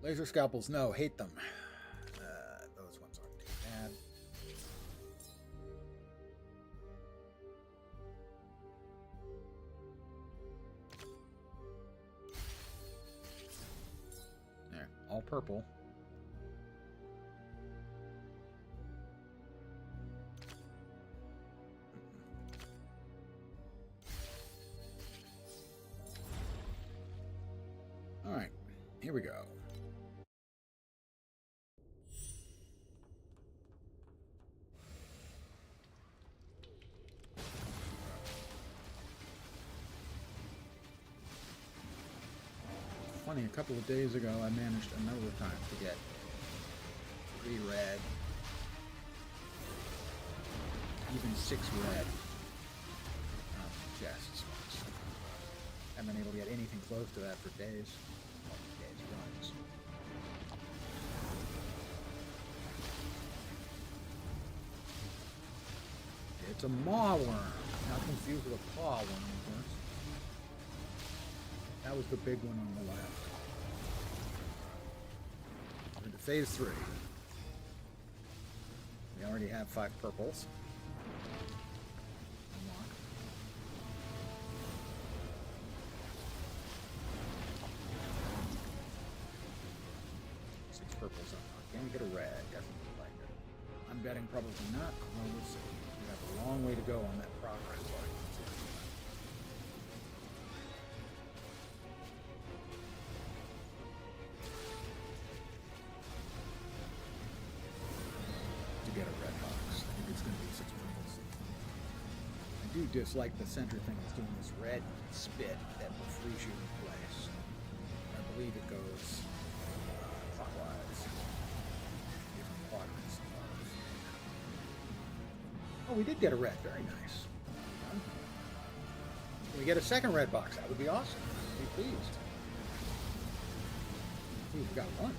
Laser scalpels, no, hate them. Those ones aren't too bad. There, all purple. All right, here we go. Funny, a couple of days ago, I managed a number of times to get 3 red, even 6 red chests. Haven't been able to get anything close to that for days. Days runs. It's a maw worm, not confused with a paw worm, of course. That was the big one on the left. We're into phase 3. We already have 5 purples. Unlock. 6 purples unlocked. Can we get a red? Definitely like it. I'm betting probably not. Well, we'll see. We have a long way to go on that progress bar. Get a red box. I think it's going to be 6 purples. I do dislike the center thing that's doing this red spit that will freeze you in place. I believe it goes clockwise. Different quadrants. Oh, we did get a red. Very nice. Can we get a second red box? That would be awesome. I'd be pleased. Ooh, we got 1.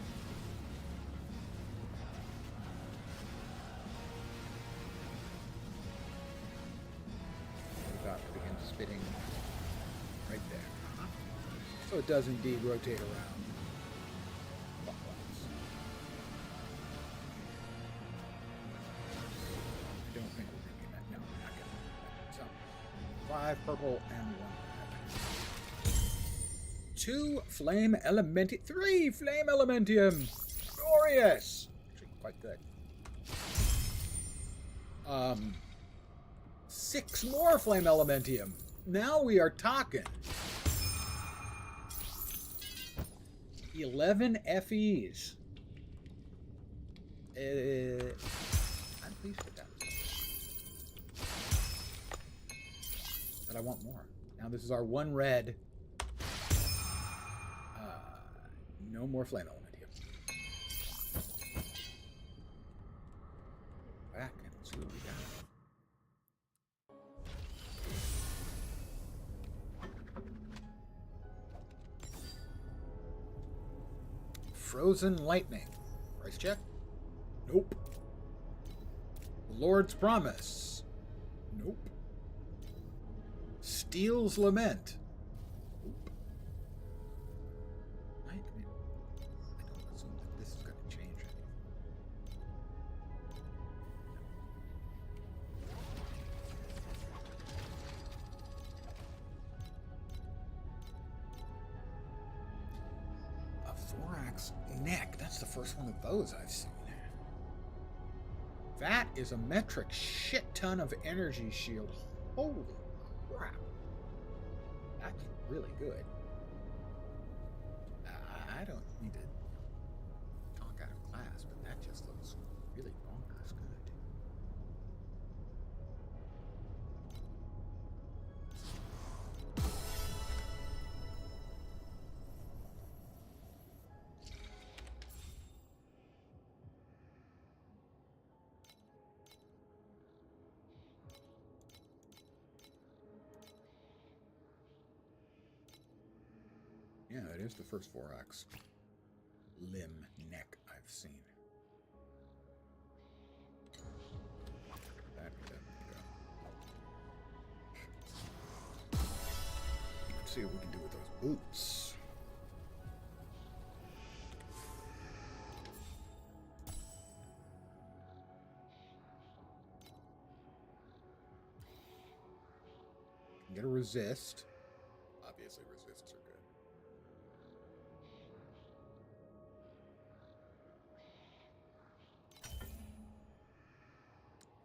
Spitting right there. So it does indeed rotate around clockwise. I don't think we're going to get that. No, we're not getting that. So 5 purple and 1 red. 2 flame elementi, 3 flame elementium. Glorious. Actually, quite good. 6 more flame elementium. Now we are talking. 11 FEs. I'm pleased with that. But I want more. Now this is our one red. No more flame element here. Back and see what we got. Frozen lightning. Price check? Nope. Lord's promise. Nope. Steel's lament. Nope. I don't assume that this is going to change anything. A Vorax neck. That's the first one of those I've seen. That is a metric shit ton of energy shield. Holy crap. That's really good. I don't need to talk out of class, but that just looks really bonkers good. Yeah, it is the first Vorax limb neck I've seen. That we definitely go. Let's see what we can do with those boots. Get a resist. Obviously, resists are good.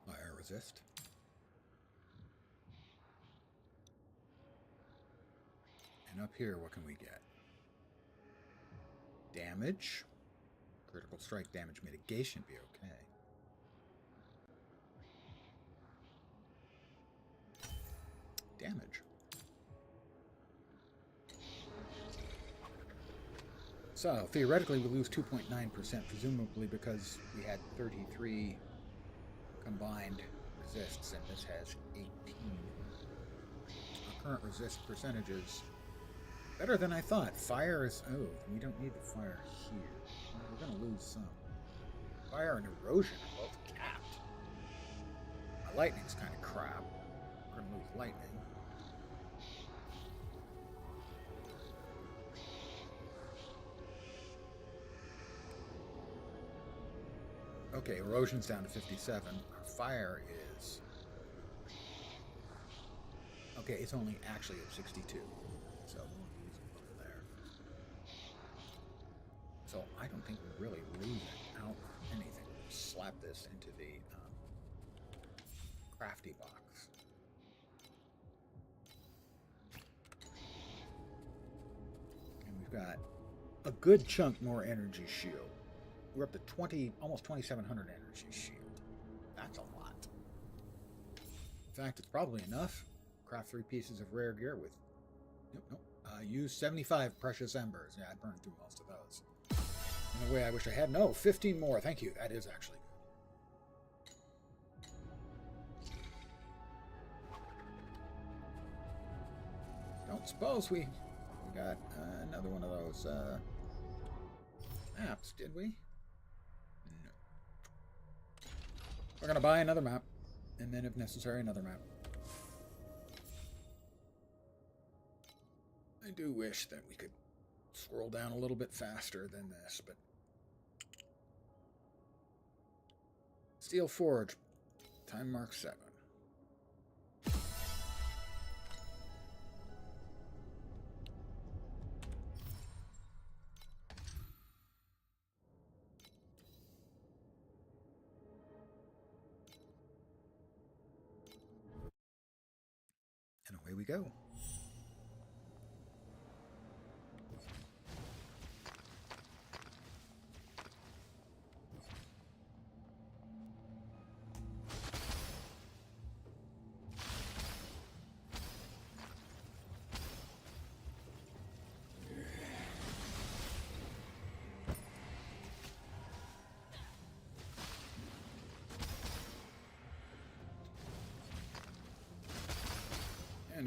Fire resist. And up here, what can we get? Damage. Critical strike damage mitigation be okay. Damage. So, theoretically, we lose 2.9%, presumably because we had 33 combined resists, and this has 18. Our current resist percentage is better than I thought. Fire is... Oh, we don't need the fire here. We're going to lose some. Fire and erosion are both capped. My lightning's kind of crap. We're going to lose lightning. Okay, erosion's down to 57. Our fire is... Okay, it's only actually at 62. So we'll use it over there. So I don't think we're really losing out anything. We'll slap this into the crafty box. And we've got a good chunk more energy shield. We're up to almost 2,700 energy shield. That's a lot. In fact, it's probably enough. Craft 3 pieces of rare gear with... Nope. Use 75 precious embers. Yeah, I burned through most of those. In a way I wish I had. No, 15 more. Thank you. That is actually good. Don't suppose we got another one of those maps, did we? No. We're going to buy another map, and then if necessary, another map. I do wish that we could scroll down a little bit faster than this, but... Steel Forge, Timemark 7. And away we go.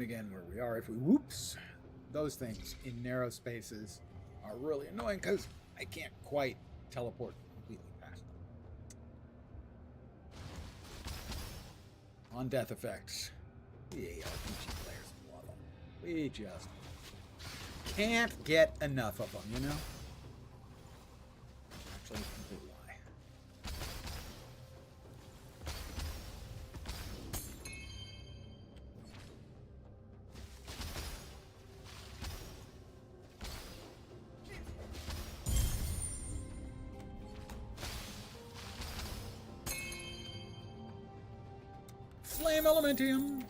And again, where we are, if we whoops, those things in narrow spaces are really annoying because I can't quite teleport completely past them. On death effects, we RPG players love them. We just can't get enough of them, you know? Actually, a complete lie. Flame Elementium!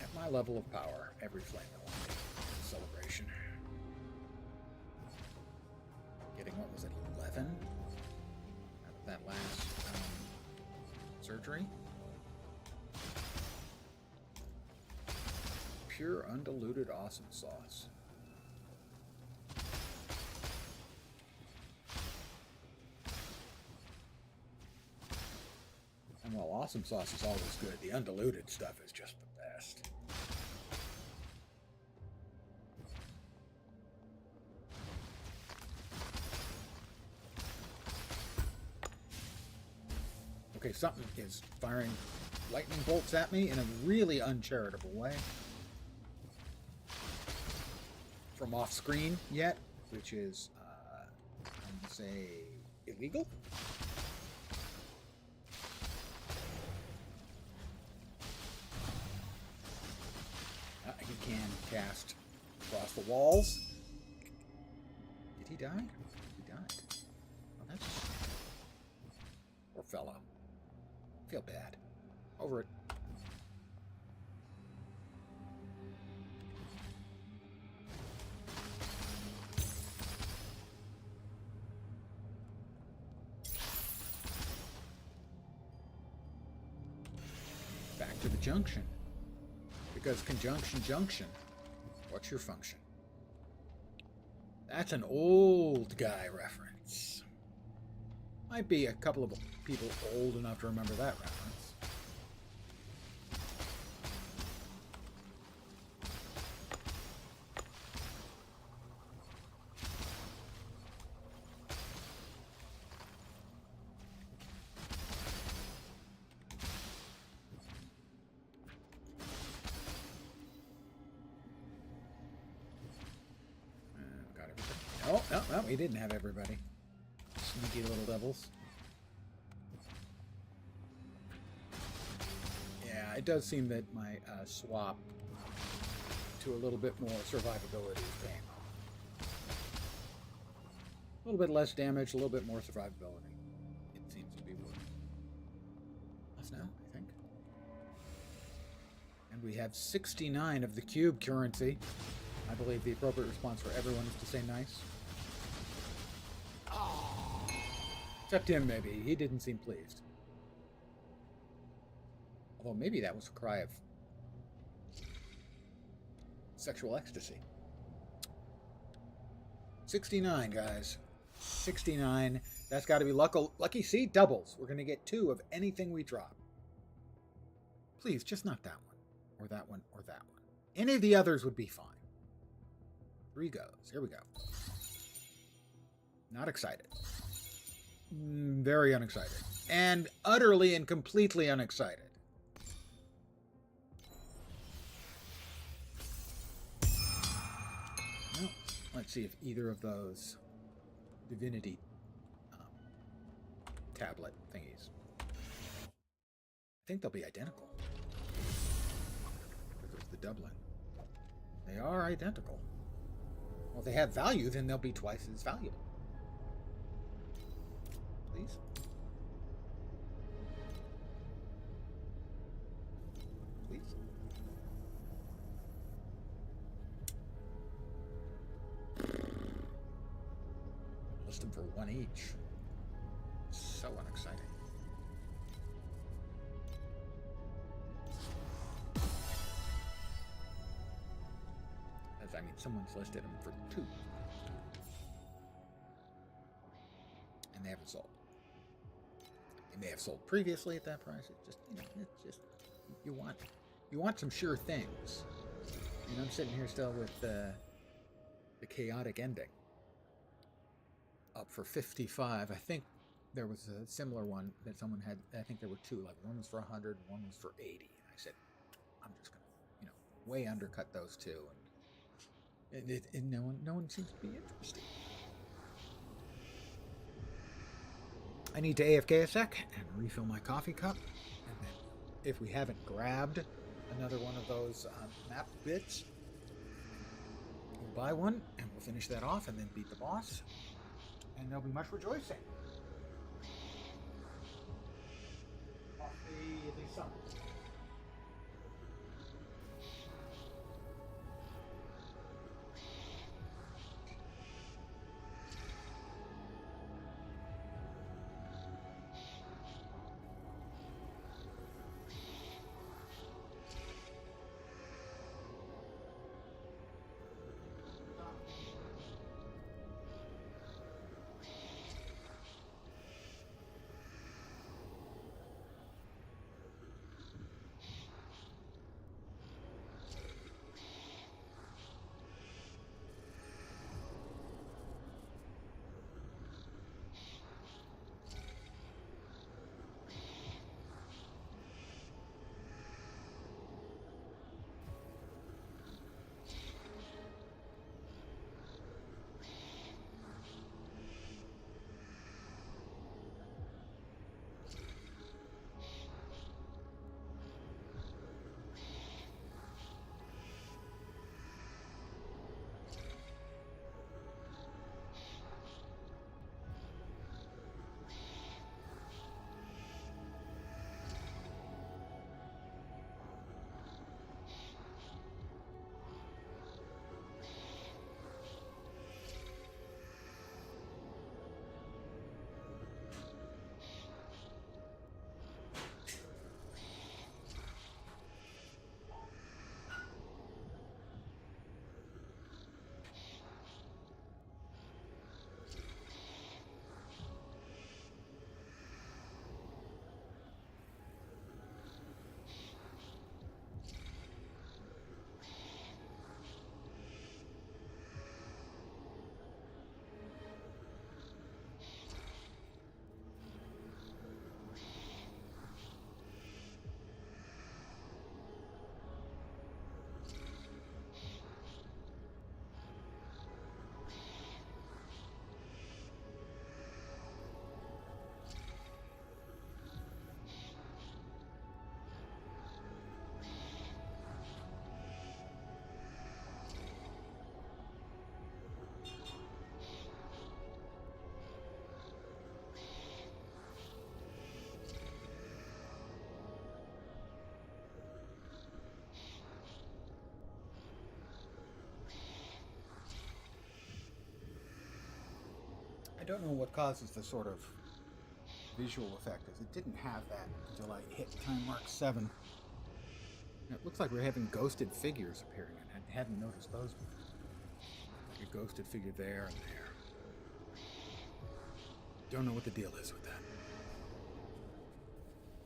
At my level of power, every Flame Elementium is a celebration. Getting, what was it, 11? Out of that last surgery? Pure, undiluted awesome sauce. And while awesome sauce is always good, the undiluted stuff is just the best. Okay, something is firing lightning bolts at me in a really uncharitable way. From off screen yet, which is, I'm going to say, illegal? He can cast across the walls. Did he die? He died. Oh, that's a shame. Poor fellow. Feel bad. Over it. Back to the junction. Because conjunction junction, what's your function? That's an old guy reference. Might be a couple of people old enough to remember that reference. Oh, no, we didn't have everybody. Sneaky little devils. Yeah, it does seem that my swap to a little bit more survivability is paying off. A little bit less damage, a little bit more survivability. It seems to be working. Us now, I think. And we have 69 of the cube currency. I believe the appropriate response for everyone is to say nice. Except him, maybe. He didn't seem pleased. Although maybe that was a cry of sexual ecstasy. 69, guys. 69. That's got to be lucky seed doubles. We're going to get 2 of anything we drop. Please, just not that one. Or that one, or that one. Any of the others would be fine. 3 goes. Here we go. Not excited. Very unexcited. And utterly and completely unexcited. Well, let's see if either of those divinity tablet thingies. I think they'll be identical. Because there's the doubling. They are identical. Well, if they have value, then they'll be twice as valuable. Please. Please. List them for 1 each. So unexciting. I mean, someone's listed them for 2. And they haven't sold. may have sold previously at that price. It's just, it's just you want some sure things. And I'm sitting here still with the chaotic ending up for 55. I think there was a similar one that someone had. I think there were two. Like one was for 100, one was for 80. And I said, I'm just gonna, way undercut those two, and no one seems to be interested. I need to AFK a sec and refill my coffee cup, and then if we haven't grabbed another one of those map bits, we'll buy one and we'll finish that off and then beat the boss, and there'll be much rejoicing. Off the sun. I don't know what causes the sort of visual effect, as it didn't have that until I hit Timemark 7. It looks like we're having ghosted figures appearing, and I hadn't noticed those before. Like a ghosted figure there and there. Don't know what the deal is with that.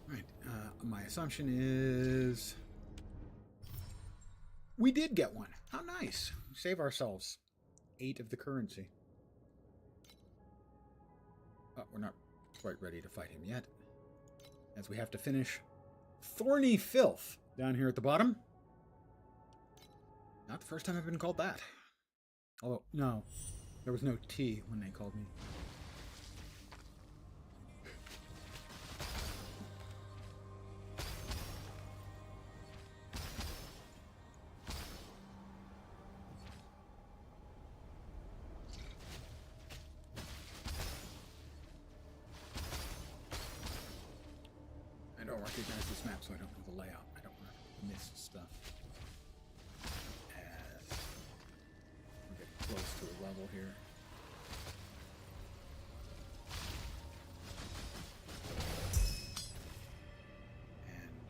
Right, my assumption is we did get one. How nice. Save ourselves 8 of the currency. We're not quite ready to fight him yet, as we have to finish Thorny Filth down here at the bottom. Not the first time I've been called that. Although, no, there was no T when they called me. I don't recognize this map, so I don't know the layout. I don't want to miss stuff. As we get close to a level here. And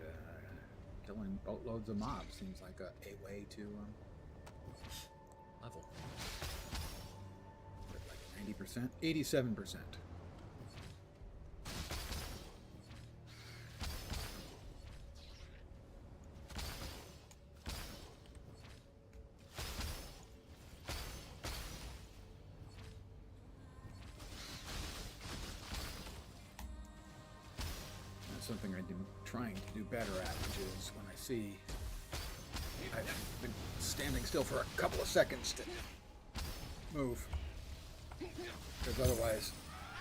killing boatloads of mobs seems like a way to level. We're at like 90%, 87%. something I've been trying to do better at, which is when I see I've been standing still for a couple of seconds to move. Because otherwise,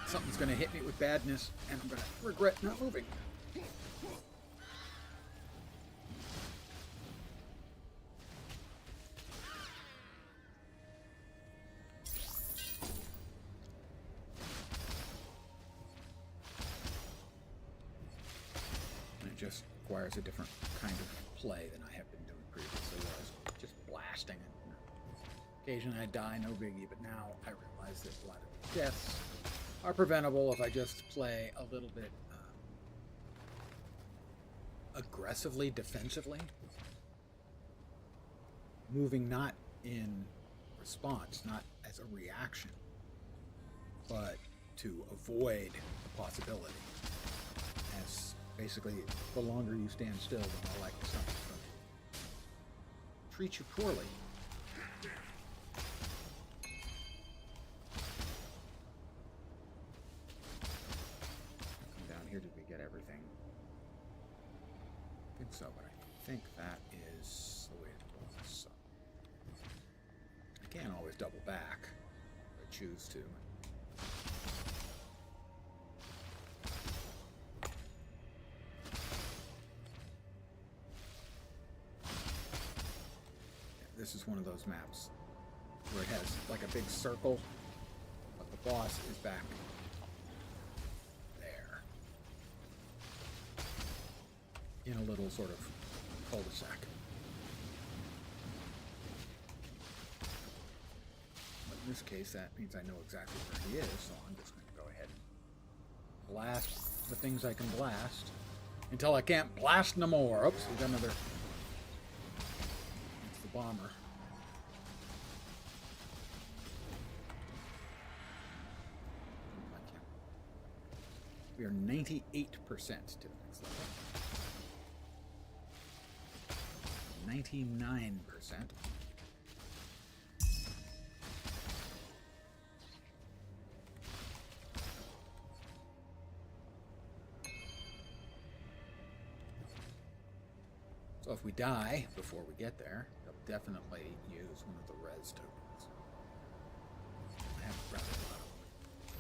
something's going to hit me with badness, and I'm going to regret not moving. It just requires a different kind of play than I have been doing previously, where I was just blasting it. Occasionally I die, no biggie, but now I realize that a lot of deaths are preventable if I just play a little bit aggressively, defensively, moving not in response, not as a reaction, but to avoid the possibility. As basically, the longer you stand still, the more likely something's going to treat you poorly. Here, did we get everything? I think so, but I think that is the way to go. So I can always double back if I choose to. This is one of those maps where it has like a big circle, but the boss is back in a little sort of cul-de-sac. But in this case, that means I know exactly where he is, so I'm just going to go ahead and blast the things I can blast until I can't blast no more. Oops, we got another. It's the bomber. We are 98% to the next level. 99%. So if we die before we get there, they'll definitely use one of the res tokens. I have rather a lot of them.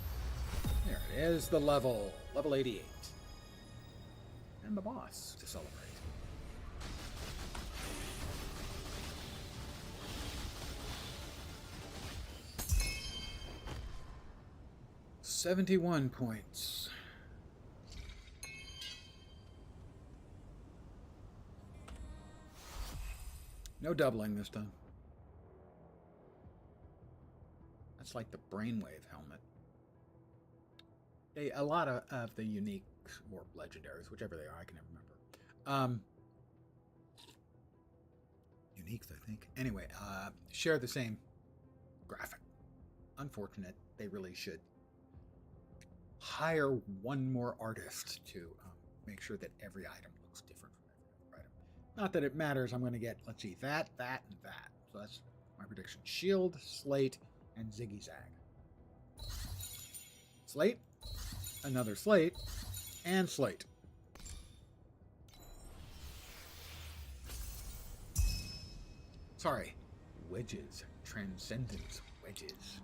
There it is, the level 88. And the boss to celebrate. 71 points. No doubling this time. That's like the brainwave helmet. A lot of the uniques or legendaries, whichever they are, I can never remember. Uniques, I think. Anyway, share the same graphic. Unfortunate. They really should hire one more artist to make sure that every item looks different from every other item. Not that it matters. I'm going to get, let's see, that, and that. So that's my prediction. Shield, Slate, and Ziggy Zag. Slate, another Slate, and Slate. Sorry, wedges. Transcendence wedges.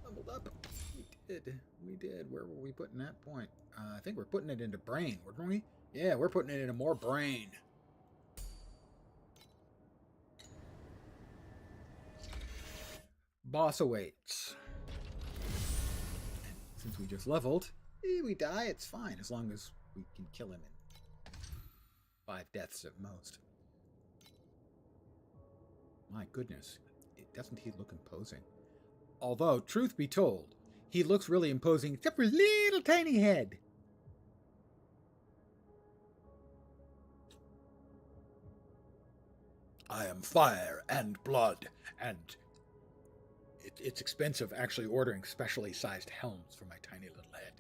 Leveled up. We did. Where were we putting that point? I think we're putting it into brain, weren't we? Yeah, we're putting it into more brain. Boss awaits. And since we just leveled, we die, it's fine, as long as we can kill him in 5 deaths at most. My goodness, doesn't he look imposing? Although, truth be told, he looks really imposing except for his little tiny head. I am fire and blood, and it's expensive actually ordering specially sized helms for my tiny little head.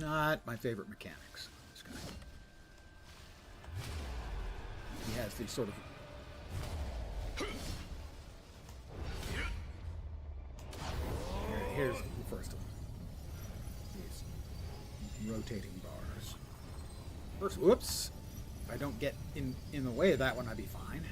Not my favorite mechanics. This guy. has these sort of... Here's the first one. These rotating bars. First, whoops! If I don't get in the way of that one, I'd be fine.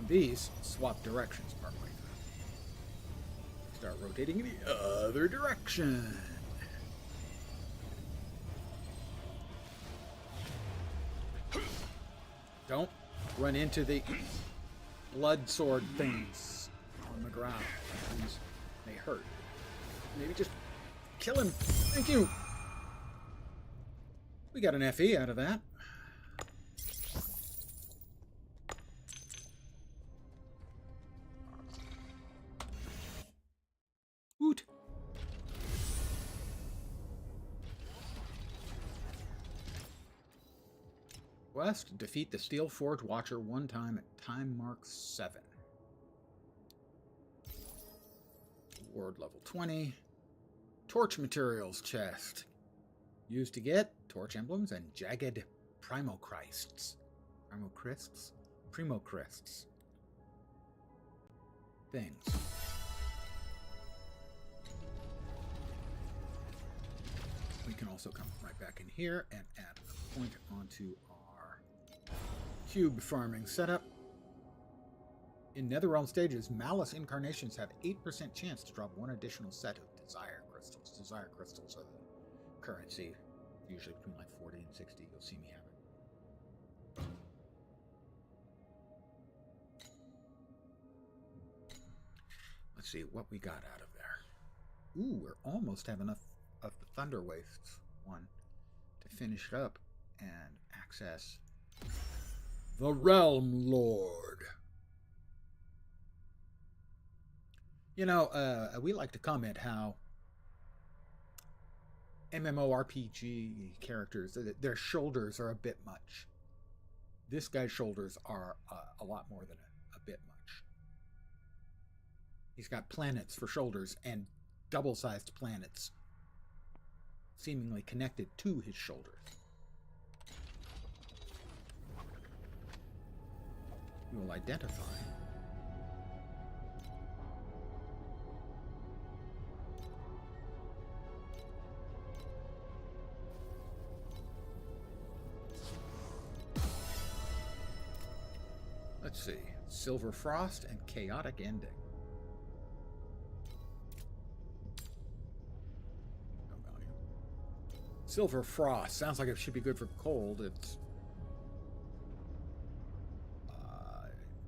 These swap directions partway through. Start rotating in the other direction. Don't run into the blood sword things on the ground. These may hurt. Maybe just kill him. Thank you. We got an FE out of that. Woot. Quest, defeat the Steel Forge Watcher one time at Timemark 7. Ward level 20. Torch materials chest. Used to get torch emblems and jagged primocrysts. Primocrysts. Things. We can also come right back in here and add a point onto our cube farming setup. In Netherrealm stages, Malice incarnations have 8% chance to drop one additional set of Desire Crystals. Desire Crystals are the currency, usually between like 40 and 60. You'll see me have it. Let's see what we got out of there. Ooh, we're almost have enough of the Thunder Wastes one to finish it up and access the Realm Lord. You know, we like to comment how MMORPG characters, their shoulders are a bit much. This guy's shoulders are a lot more than a bit much. He's got planets for shoulders and double-sized planets seemingly connected to his shoulders. We will identify let's see, Silver Frost and Chaotic Ending. Silver Frost sounds like it should be good for cold. It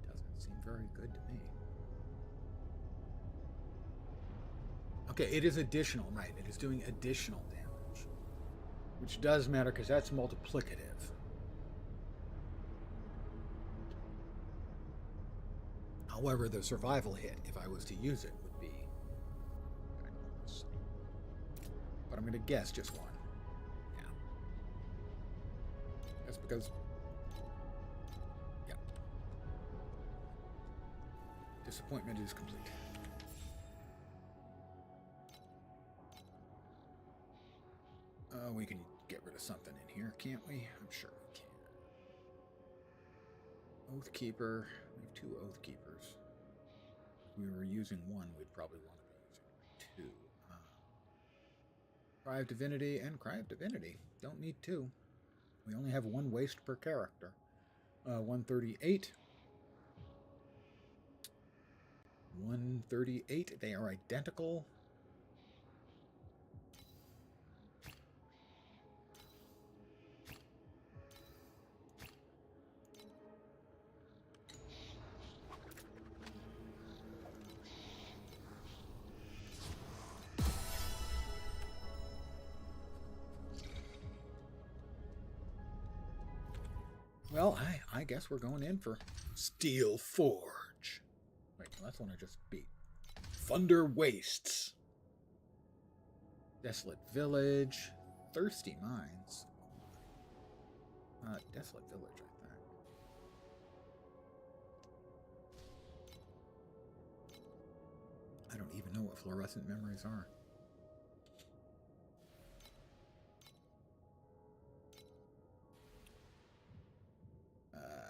doesn't seem very good to me. Okay, it is additional, right? It is doing additional damage, which does matter because that's multiplicative. However, the survival hit, if I was to use it, would be ginormous. But I'm going to guess just one. That's because, yeah, disappointment is complete. We can get rid of something in here, can't we? I'm sure we can. Oathkeeper. We have 2 Oathkeepers. If we were using one, we'd probably want to be using 2. Cry of Divinity and Cry of Divinity. Don't need 2. We only have 1 waste per character. 138. 138. They are identical. Well, I guess we're going in for Steel Forge. Wait, well, that's one I just beat. Thunder Wastes. Desolate Village. Thirsty Mines. Desolate Village, I think. even know what fluorescent memories are.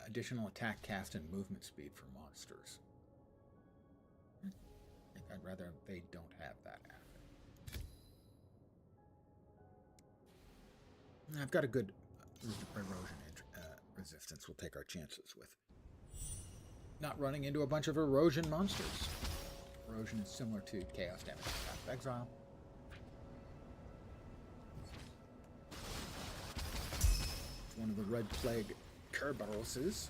Additional attack, cast, and movement speed for monsters. I think I'd rather they don't have that happen. I've got a good erosion resistance. We'll take our chances with not running into a bunch of erosion monsters. Erosion is similar to chaos damage Path of Exile. It's one of the Red Plague Kerberoses.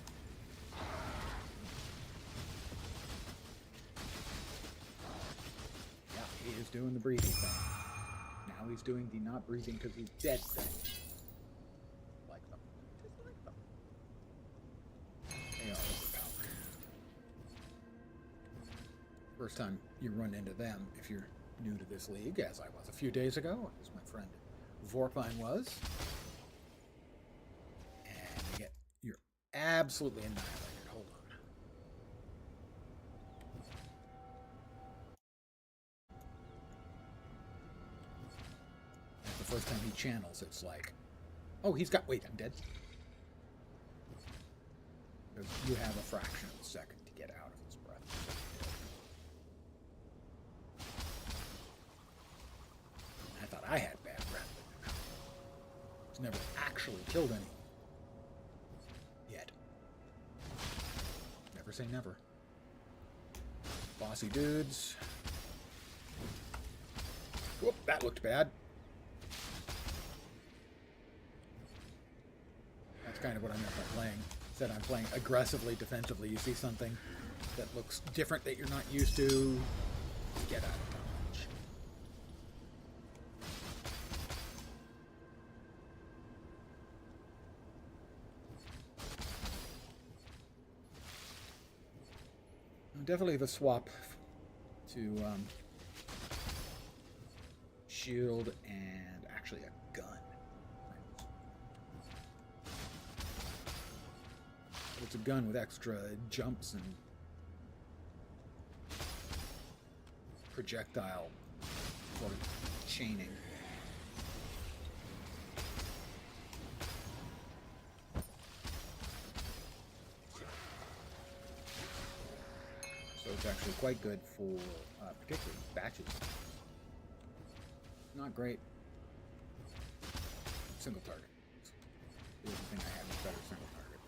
Yeah, he is doing the breathing thing. Now he's doing the not breathing because he's dead thing. Like them. Just like them. They are overpowered. First time you run into them, if you're new to this league, as I was a few days ago, as my friend Vorpine was, you're absolutely annihilated. Hold on. The first time he channels, it's like, oh, he's got... Wait, I'm dead. You have a fraction of a second to get out of his breath. I thought I had bad breath. He's never actually killed anyone. Never say never. Bossy dudes. Whoop, that looked bad. That's kind of what I meant by playing. Said I'm playing aggressively, defensively. You see something that looks different that you're not used to, get out of dodge. Definitely the swap to shield and actually a gun. It's a gun with extra jumps and projectile sort of chaining. So it's actually quite good for particularly batches. Not great. Single target. The other thing I have is better single target.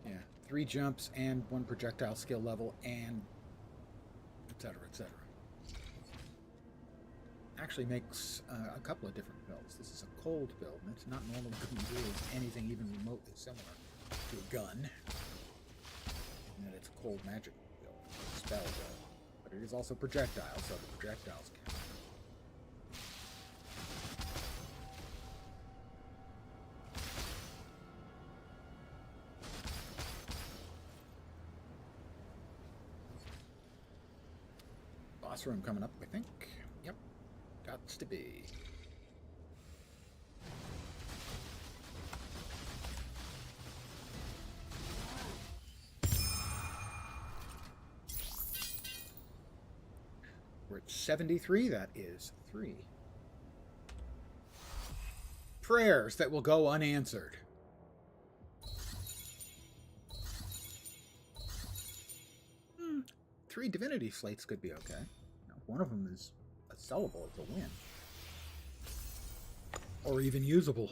But... yeah, 3 jumps and 1 projectile skill level and etc. etc. Actually makes a couple of different builds. This is a cold build, and it's not normally going to do anything even remotely similar to a gun. And that it's a cold magic build, a spell build. But it is also projectile, so the projectiles count. Boss room coming up, I think. Yep. Gots to be. We're at 73. That is 3. Prayers that will go unanswered. Three divinity slates could be okay. One of them is sellable, it's a win. Or even usable.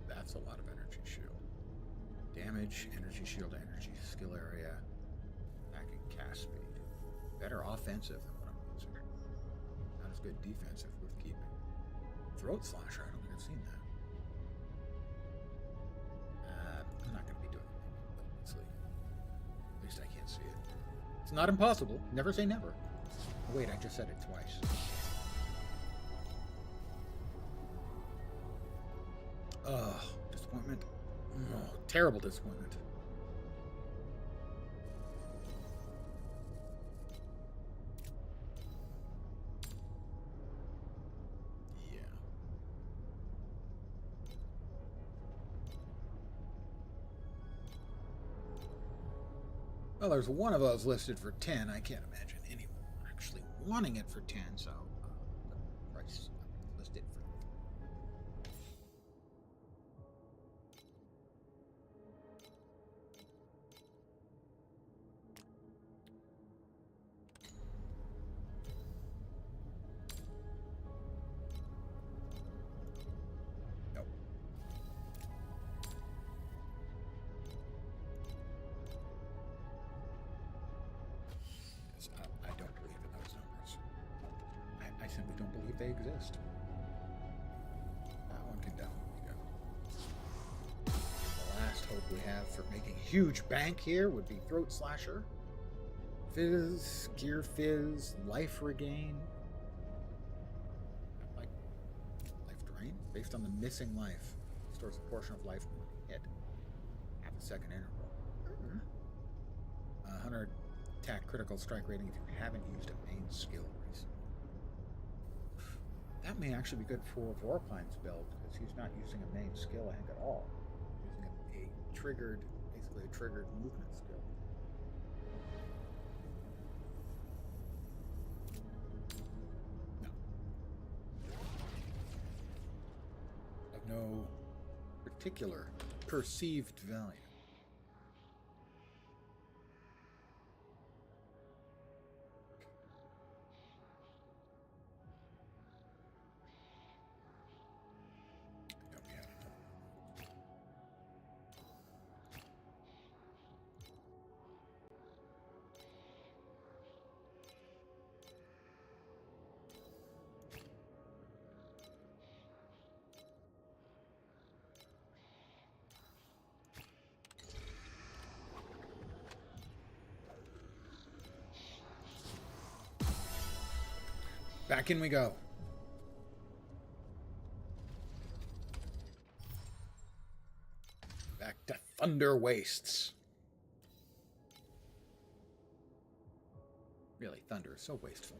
That's a lot of energy shield. Damage, energy shield, energy skill area. Cast speed. Better offensive than what I'm using. Not as good defensive, worth keeping. Throat Slasher, I don't think I've seen that. I'm not going to be doing anything with this league. At least I can't see it. It's not impossible. Never say never. Oh, wait, I just said it twice. Oh, disappointment. Oh, terrible disappointment. Yeah. Well, there's one of those listed for 10. I can't imagine anyone actually wanting it for 10, so the price listed for. Nope. Yes, I don't believe in those numbers. I simply don't believe they exist. That one can definitely go. The last hope we have for making a huge bank here would be Throat Slasher, Fizz, Gear Fizz, Life Regain. Like Life Drain? Based on the missing life. Stores a portion of life when hit. Half a second interval. 100 attack critical strike rating if you haven't used a main skill recently. That may actually be good for Vorpine's build, because he's not using a main skill, I think, at all. He's using a triggered, basically a triggered movement skill. No. Of no particular perceived value. Back in we go. Back to Thunder Wastes. Really, Thunder is so wasteful.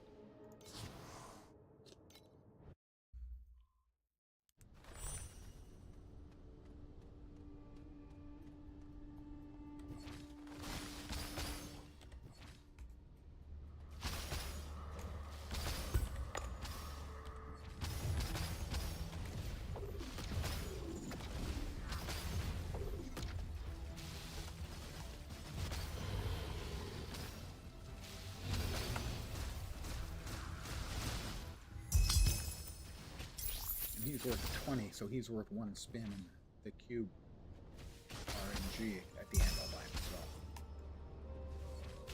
He's worth 20, so he's worth one spin in the cube RNG at the end all by himself.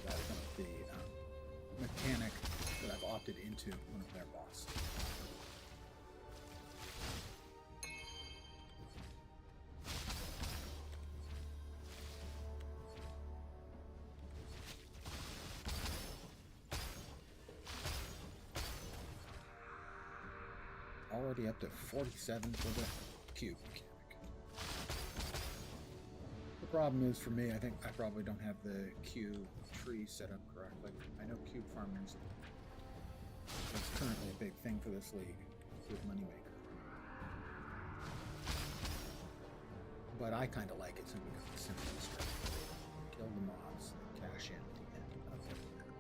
That's one of the mechanic that I've opted into one of their boss. Already up to 47 for the cube mechanic. The problem is for me, I think I probably don't have the Q tree set up correctly. I know cube farmers is currently a big thing for this league, good moneymaker. But I kind of like it simply because it's simple and straightforward. Kill the mobs, cash in at the end of every round.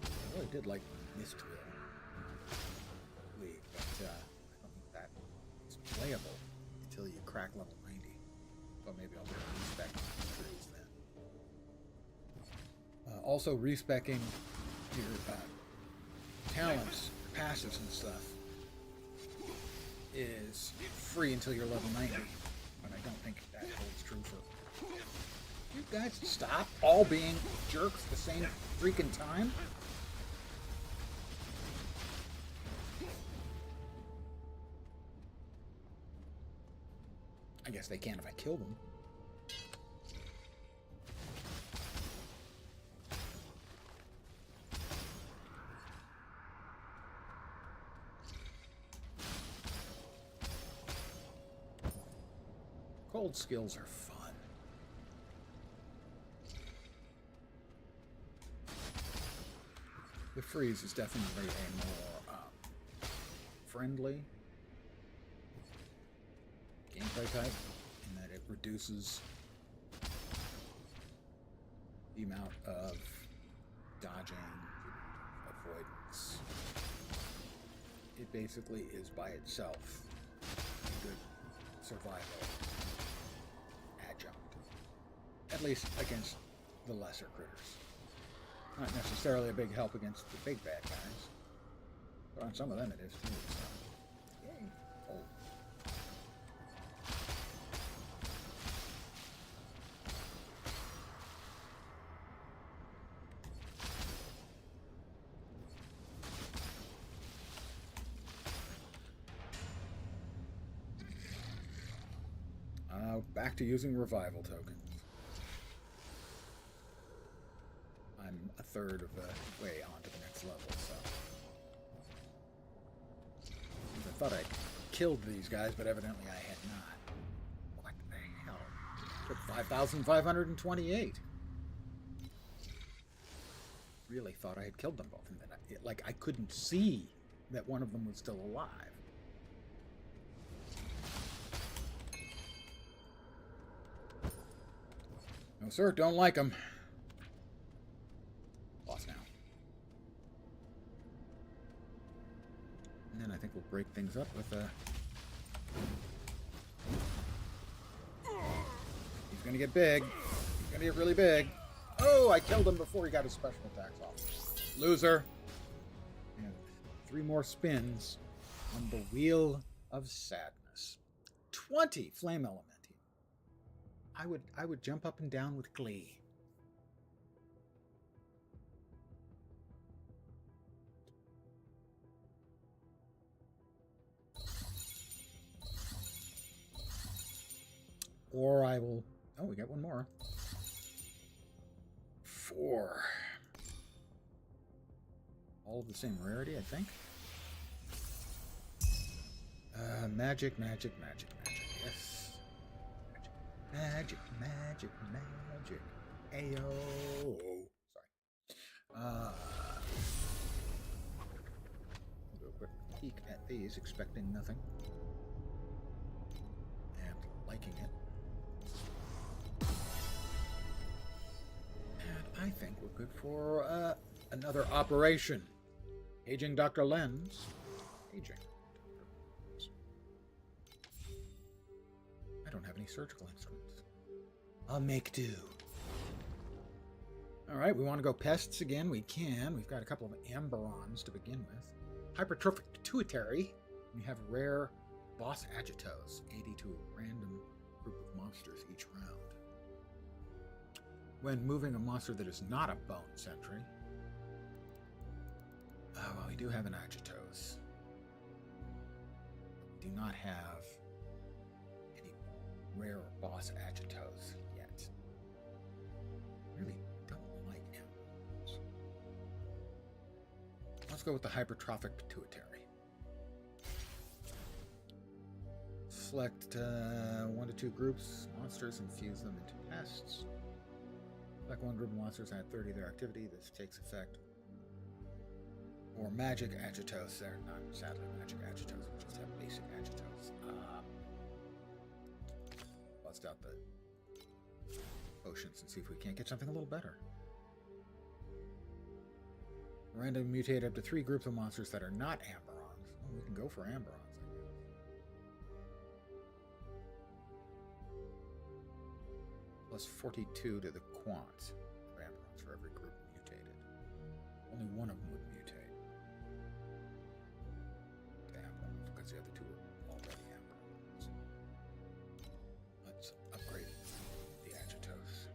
I really did like Mistville League, but I don't think that is playable until you crack level 90. But maybe I'll do a respec trees then. Also, respecking your talents, passives, and stuff is free until you're level 90. But I don't think that holds true for. You guys stop all being jerks at the same freaking time? I guess they can if I kill them. Cold skills are fun. The freeze is definitely a more friendly gameplay type in that it reduces the amount of dodging, avoidance. It basically is by itself a good survival adjunct, at least against the lesser critters. Not necessarily a big help against the big bad guys, but on some of them it is too. So. Yay. Oh. Back to using revival tokens. I'm a third of the way on to the next level, so. I thought I killed these guys, but evidently I had not. What the hell? Took 5,528. Really thought I had killed them both, and then I couldn't see that one of them was still alive. No, sir, don't like them. Lost now. And then I think we'll break things up with a... He's gonna get big. He's gonna get really big. Oh, I killed him before he got his special attacks off. Loser. And 3 more spins on the Wheel of Sadness. 20 flame element. I would jump up and down with glee. Or I will... Oh, we got one more. 4. All of the same rarity, I think. Magic, magic, magic, magic. Yes. Magic, magic, magic. Ayo. Sorry. We'll do a quick peek at these, expecting nothing. And liking it. And I think we're good for another operation. Aging Dr. Lens. Aging. I don't have any surgical instruments. I'll make do. Alright, we want to go pests again. We can. We've got a couple of amberons to begin with. Hypertrophic Pituitary. We have rare boss agitos. 80 to a random group of monsters each round. When moving a monster that is not a bone sentry. Oh, well, we do have an agitos. We do not have rare boss agitos yet. Really don't like him. Let's go with the hypertrophic pituitary. Select 1 to 2 groups, monsters, and fuse them into pests. Select 1 group of monsters and add 30 to their activity. This takes effect. Or magic agitos. They're not sadly magic agitos, we just have basic agitos. Bust out the potions and see if we can't get something a little better. Random mutate up to 3 groups of monsters that are not amberons. Well, we can go for amberons, I guess. Plus 42 to the quant of amberons for every group mutated. Only one of them would mutate. Damn, because the other 2 are already amberons. Let's upgrade the agitos.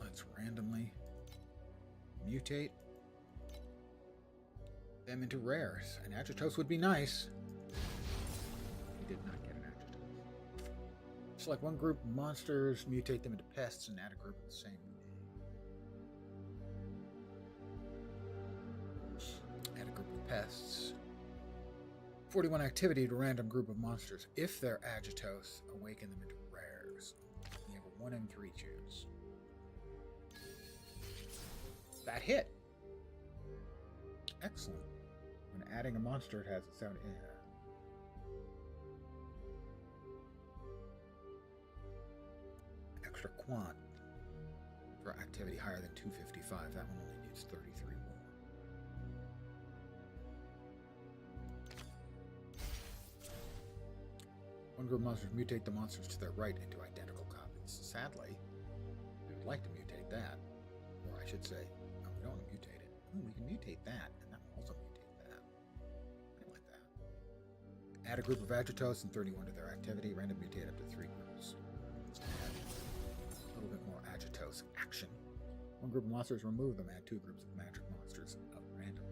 Let's randomly mutate them into rares. An agitos would be nice. We did not get an agitos. Select 1 group of monsters, mutate them into pests, and add a group of the same name. Add a group of pests. 41 activity to random group of monsters. If they're Agitos, awaken them into rares. You have a 1 in 3 chance. That hit. Excellent. When adding a monster, it has its own. Extra quant for activity higher than 255. That one only needs 33 more. One group of monsters mutate the monsters to their right into identical copies. Sadly, we would like to mutate that. Or I should say, no, we don't want to mutate it. Oh, we can mutate that, and that will also mutate that. I like that. Add a group of Agitos and 31 to their activity. Random mutate up to 3 groups. Let's add a little bit more Agitos action. One group of monsters, remove them. Add 2 groups of magic monsters of random.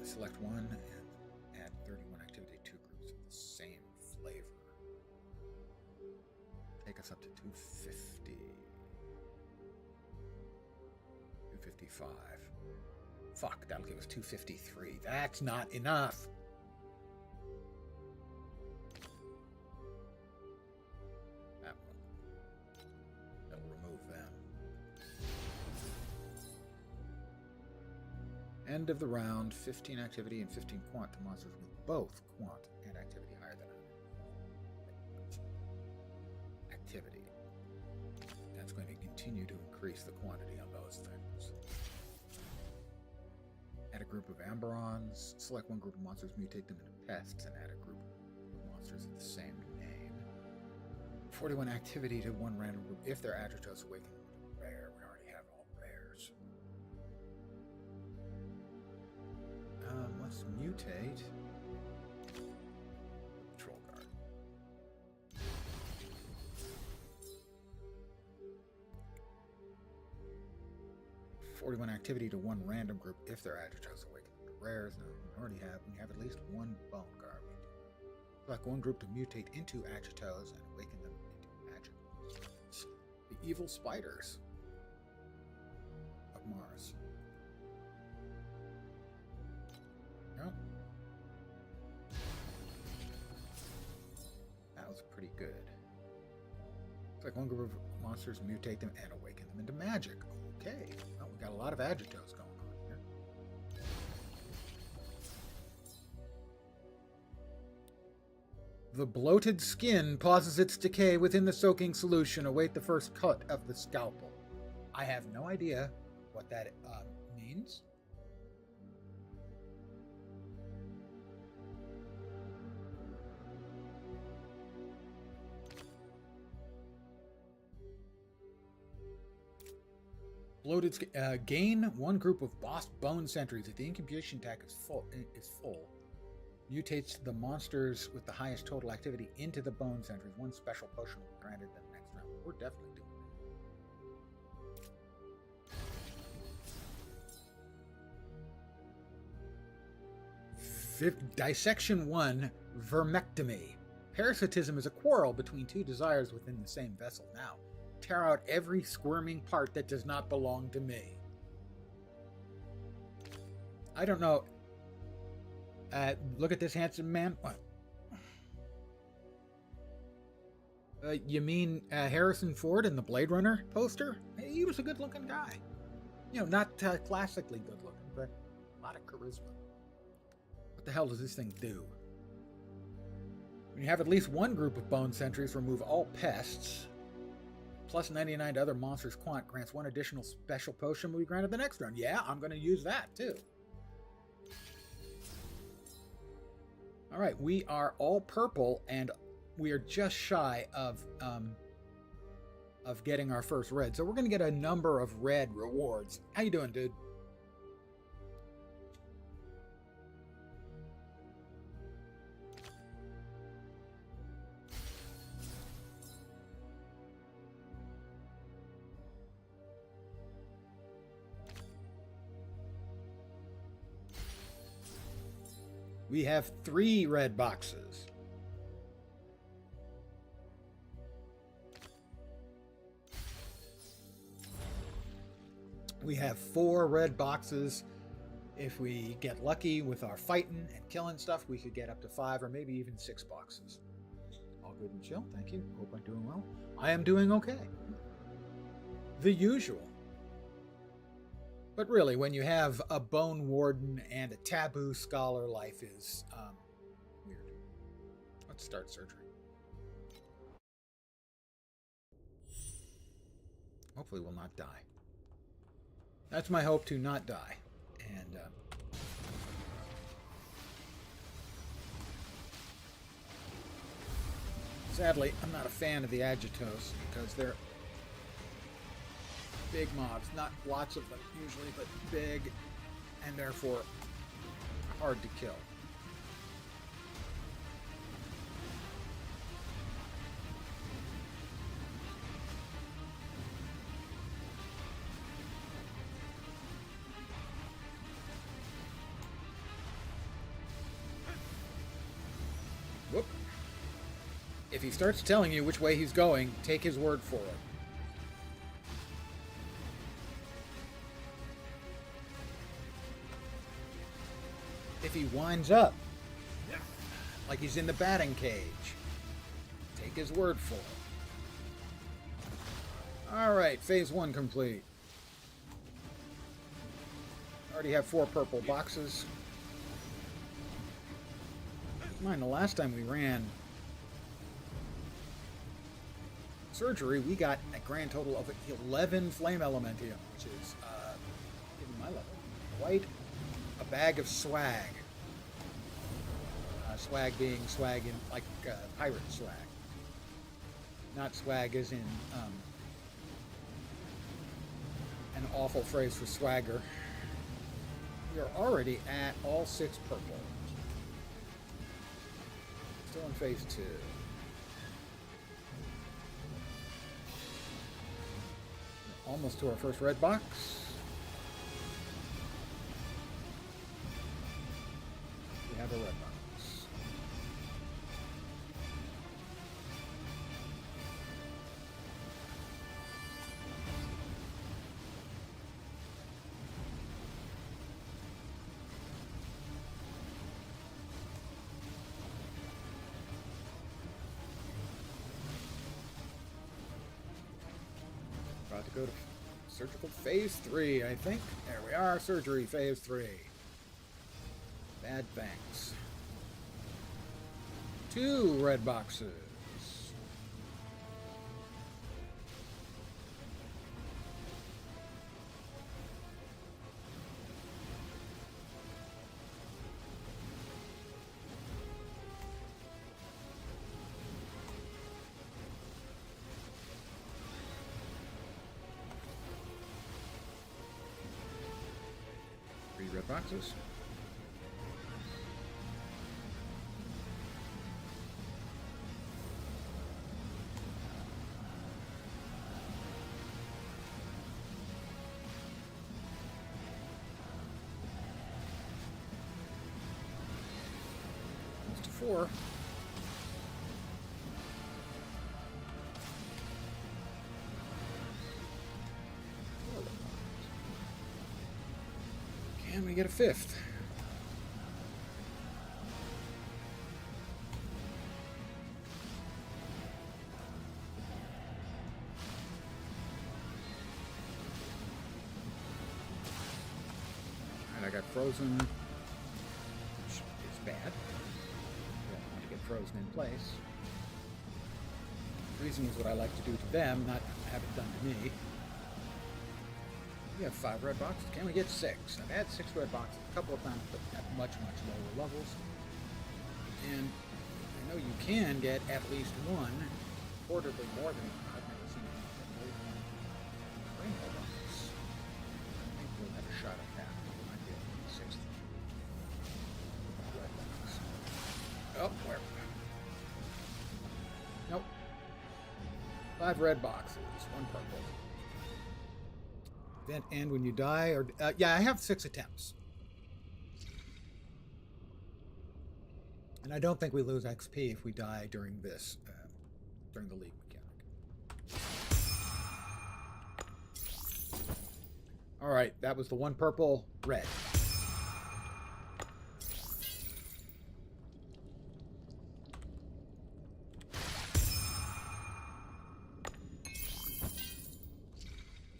Select one and add 31 activity, 2 groups of the same flavor. Take us up to 250. 255. Fuck, that'll give us 253. That's not enough. That one. That'll remove them. End of the round. 15 activity and 15 quant to monsters with both quant and activity higher than 100. Activity. That's going to continue to increase the quantity on those things. Add a group of Amberons. Select one group of monsters, mutate them into pests, and add a group of monsters of the same name. 41 activity to one random group. If they're Agitos, awaken them to rare. We already have all rares. Let's mutate. Patrol guard. '41 activity to one random group if they're Agitos, awaken them to rares. No, we have at least one bone guard. Select one group to mutate into Agitos and awaken them into magic monsters. The evil spiders of Mars. No. That was pretty good. It's like one group of monsters, mutate them, and awaken them into magic. Okay. Well, we got a lot of Agitos going on here. The bloated skin pauses its decay within the soaking solution. Await the first cut of the scalpel. I have no idea what that means. Bloated gain one group of boss bone sentries. If the incubation tag is full, mutates the monsters with the highest total activity into the bone sentries. One special potion will be granted them next round. We're definitely doing that. Dissection 1, vermectomy. Parasitism is a quarrel between two desires within the same vessel. Now, tear out every squirming part that does not belong to me. I don't know. Look at this handsome man. What? You mean Harrison Ford in the Blade Runner poster? He was a good-looking guy. You know, not classically good-looking, but a lot of charisma. What the hell does this thing do? When you have at least one group of bone sentries, remove all pests. Plus 99 to other monsters' quant grants one additional special potion will be granted the next round. Yeah, I'm going to use that too. All right, we are all purple, and we are just shy of getting our first red. So we're going to get a number of red rewards. How you doing, dude? We have 3 red boxes. We have 4 red boxes If we get lucky with our fighting and killing stuff, we could get up to 5 or maybe even 6 boxes. All good and chill, thank you. Hope I'm doing well. I am doing okay. The usual. But really, when you have a Bone Warden and a Taboo Scholar, life is weird. Let's start surgery. Hopefully we'll not die. That's my hope, to not die. And sadly, I'm not a fan of the Agitos because they're big mobs. Not lots of them usually, but big, and therefore hard to kill. Whoop. If he starts telling you which way he's going, take his word for it. If he winds up like he's in the batting cage, take his word for it. Alright, phase 1 complete. Already have 4 purple boxes. Mind, the last time we ran surgery, we got a grand total of 11 flame elementium, which is, given my level, quite a bag of swag. Swag being swag in, like, pirate swag. Not swag as in, an awful phrase for swagger. We are already at all 6 purple. Still in phase 2. We're almost to our first red box. We have a red box. About to go to surgical phase 3, I think. There we are, surgery phase 3. Bad thanks. 2 red boxes. Red boxes. Close to 4. And we get a 5th. And I got frozen, which is bad. I don't want to get frozen in place. Freezing is what I like to do to them, not have it done to me. We have 5 red boxes. Can we get 6? I've had 6 red boxes a couple of times, but at much, much lower levels. And I know you can get at least 1, reportedly more than 1. I've never seen it. Rainbow box. I think we'll have a shot at that. We might be able to get 6th. Red box. Oh, where? Nope. 5 red boxes, 1 purple. Event end when you die, or yeah, I have 6 attempts, and I don't think we lose XP if we die during this, during the league mechanic. All right, that was the 1 purple, red.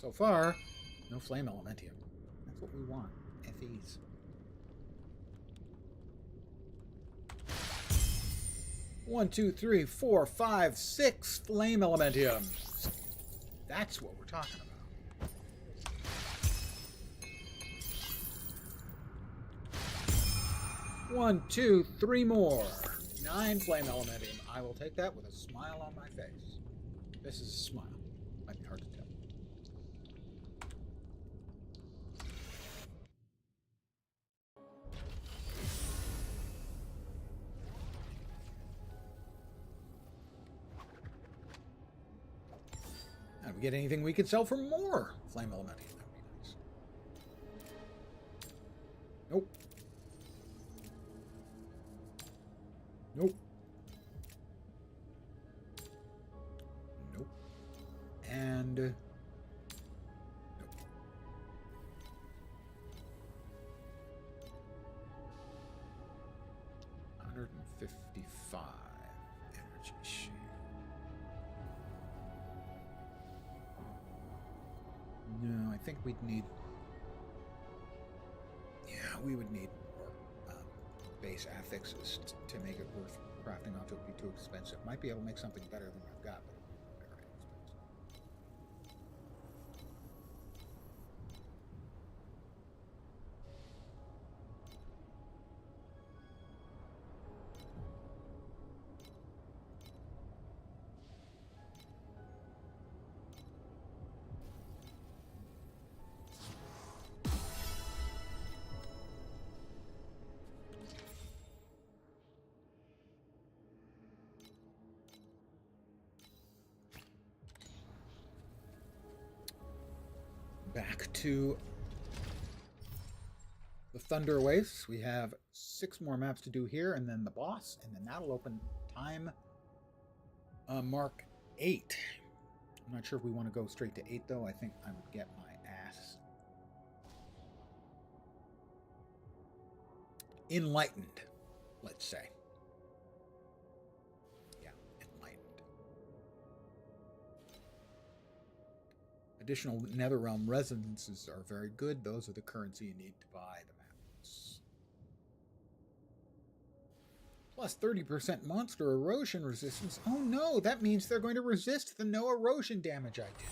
So far, no flame elementium. That's what we want. FEs. One, two, three, four, five, 6 flame elementiums. That's what we're talking about. 1, 2, 3 more. 9 flame elementium. I will take that with a smile on my face. This is a smile. Might be hard to tell. Now, if we get anything we could sell for more flame elementium, that would be nice. Nope. Nope. Nope. And nope. 155 energy shield. No, I think we'd need. Yeah, we would need more base affixes to make it worth crafting off. It would be too expensive. Might be able to make something better than I've got, but it would be very expensive. Back to the Thunder Wastes. We have 6 more maps to do here, and then the boss, and then that'll open time mark 8. I'm not sure if we want to go straight to 8, though. I think I would get my ass enlightened, let's say. Additional Netherrealm resonances are very good. Those are the currency you need to buy the maps. Plus 30% monster erosion resistance. Oh no, that means they're going to resist the no erosion damage I did.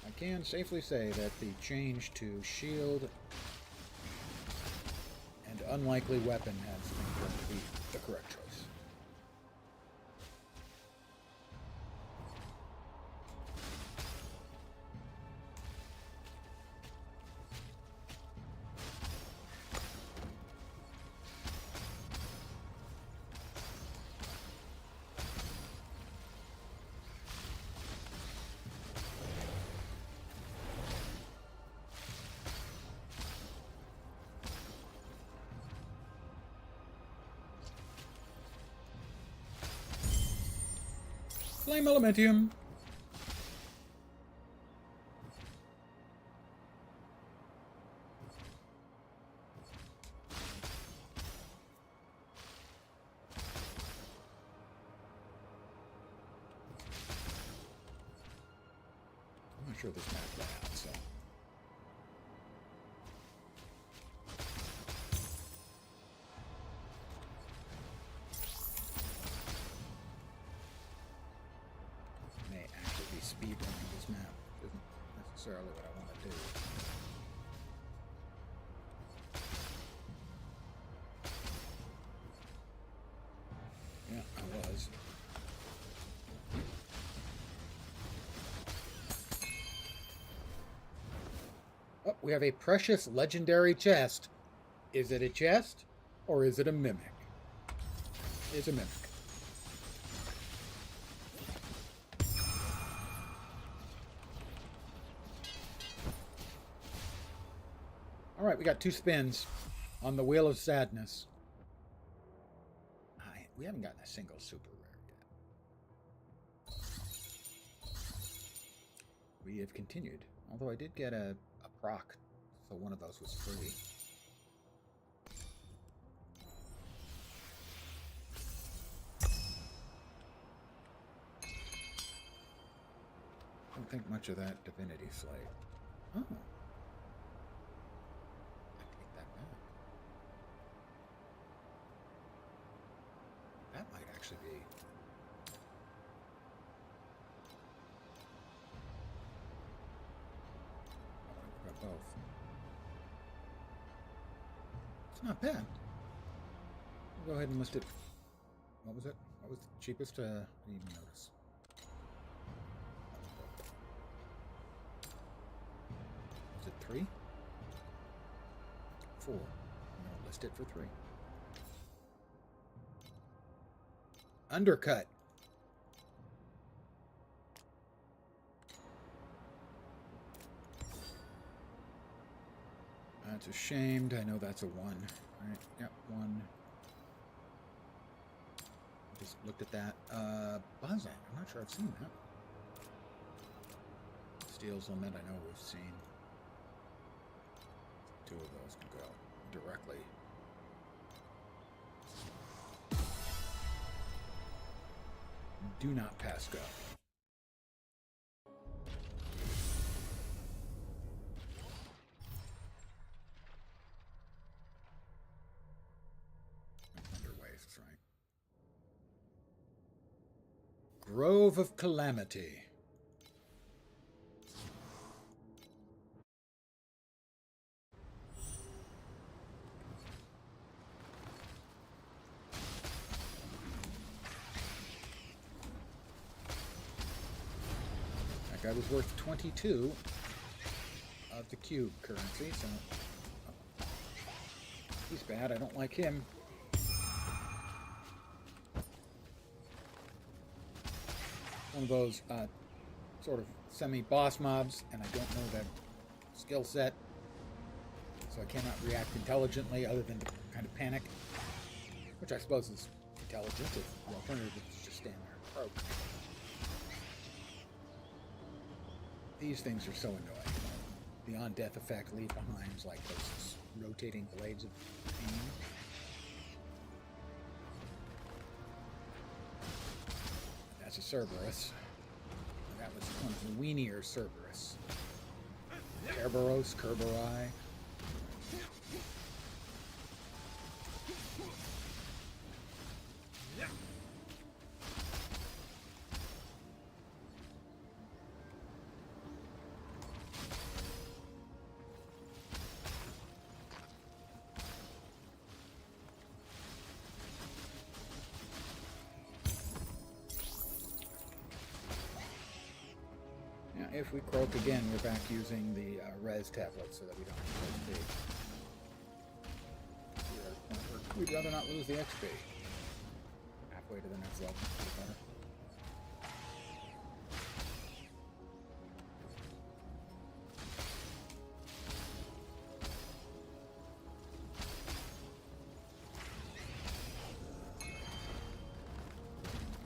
I can safely say that the change to shield and unlikely weapon has been proven to be the correct choice. Flame Elementium. I'm not sure this map ran out, so. Speedrunning this map isn't necessarily what I want to do. Yeah, I was. Oh, we have a precious legendary chest. Is it a chest or is it a mimic? It's a mimic. All right, we got 2 spins on the Wheel of Sadness. We haven't gotten a single super rare yet. We have continued. Although I did get a proc, so one of those was free. I don't think much of that Divinity Slate. Oh. I take that back. That might actually be... Got both. It's not bad. We'll go ahead and list it. What was it? What was the cheapest? I didn't even notice. Was it 3? 4. I'm going to list it for 3. Undercut. That's a shamed. I know that's a 1. All right. Yep, 1. Just looked at that. Buzzing. I'm not sure I've seen that. Steel's Lament, I know we've seen. 2 of those can go directly. Do not pass go. Thunderwaves, right? Grove of Calamity. That guy was worth 22 of the cube currency, so he's bad. I don't like him. One of those sort of semi-boss mobs, and I don't know their skill set, so I cannot react intelligently other than to kind of panic, which I suppose is intelligent. If the alternative is just stand there and croak. These things are so annoying. The on-death effect leave behinds like those rotating blades of pain. That's a Cerberus. That was one of the weenier Cerberus. Kerberos, Kerberai. If we croak again, we're back using the res tablet so that we don't lose XP. We'd rather not lose the XP. Halfway to the next level, better.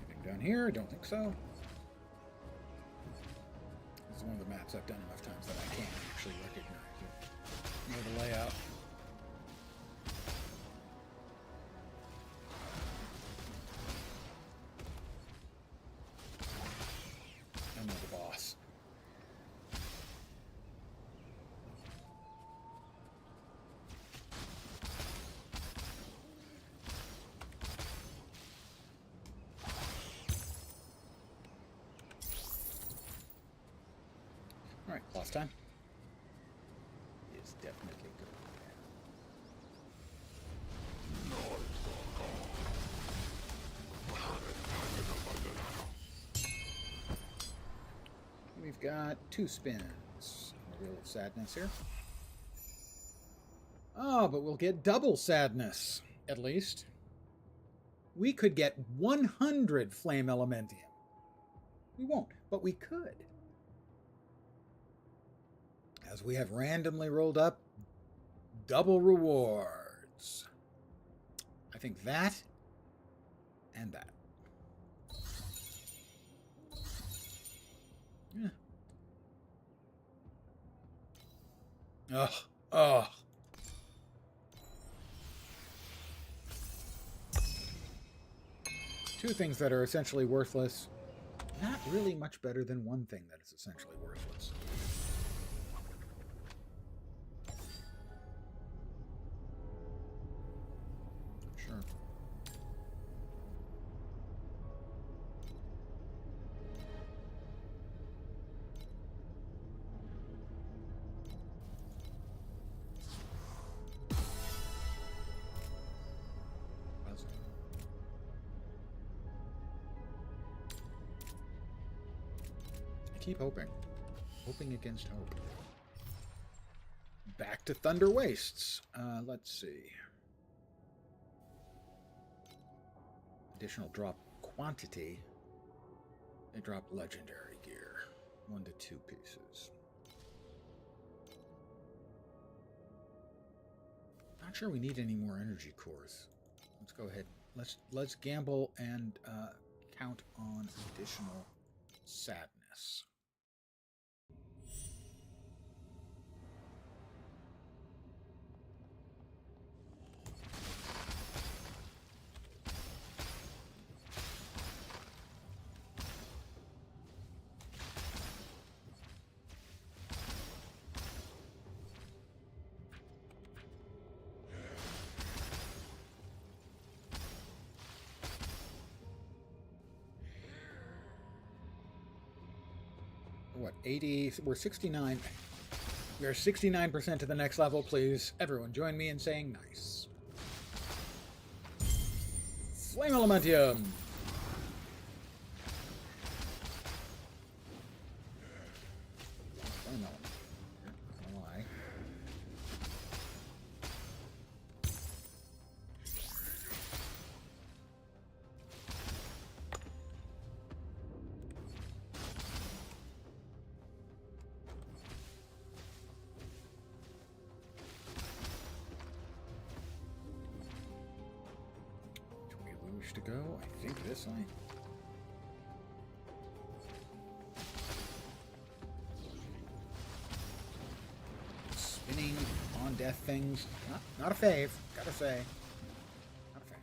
Anything down here? I don't think so. One of the maps I've done enough times that I can't actually recognize it. Know the layout. I know the boss. Alright, boss time. Is definitely good. We've got 2 spins. A Wheel of Sadness here. Oh, but we'll get double sadness, at least. We could get 100 Flame Elementium. We won't, but we could. As we have randomly rolled up double rewards. I think that and that. Yeah. Ugh. Ugh. Two things that are essentially worthless. Not really much better than one thing that is essentially worthless. Sure. Keep hoping. Hoping against hope. Back to Thunder Wastes. Let's see. Additional drop quantity. They drop legendary gear. 1 to 2 pieces. Not sure we need any more energy cores. Let's go ahead. Let's gamble and count on additional sadness. What, 80? We're 69. We are 69% to the next level. Please, everyone join me in saying nice. Flame Elementium! Flame Element. Why? To go. I think this spinning on death things. Not a fave, gotta say. Not a fave.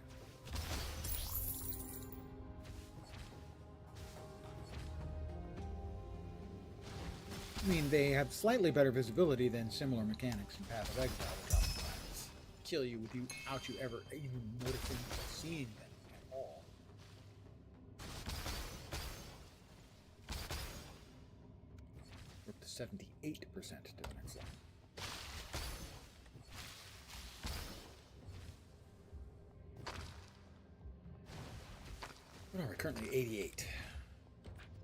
I mean, they have slightly better visibility than similar mechanics in Path of Exile, which oftentimes kill you without you ever even noticing or seeing them. We're up to 78% to the next level. What are we? Currently 88.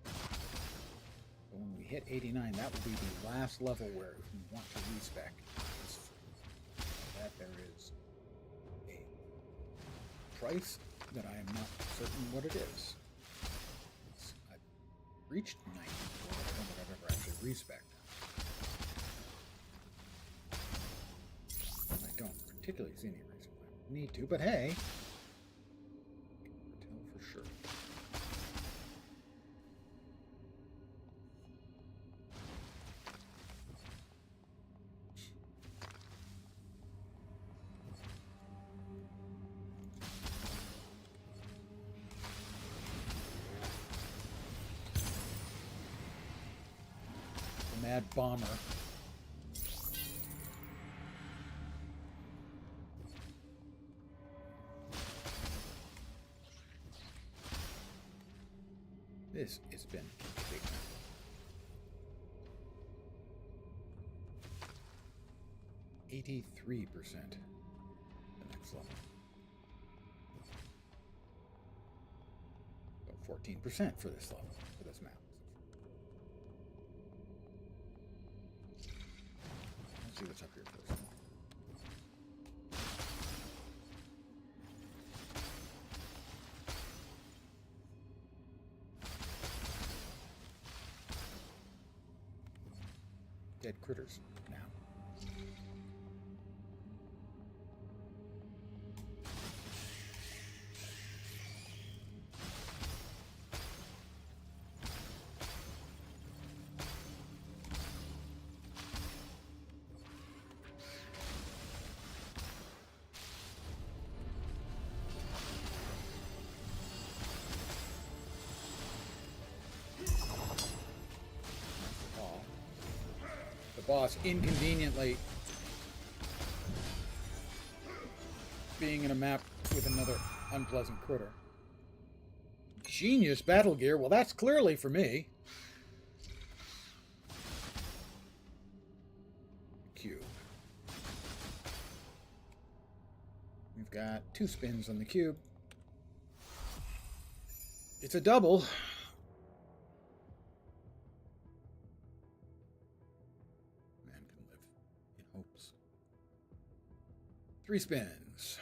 So when we hit 89, that will be the last level where if we want to respec, that there is a price that I am not certain what it is. I've reached 90 before, I don't think I've ever actually respec. I don't particularly see any reason why I need to, but hey, tell for sure. Mad Bomber. This has been big. 83%. The next level. So 14% for this level, for this map. Let's see what's up here first. Dead critters now. boss inconveniently being in a map with another unpleasant critter. Genius battle gear. Well, that's clearly for me. Cube. We've got 2 spins on the cube. It's a double. Man can live in hopes. 3 spins.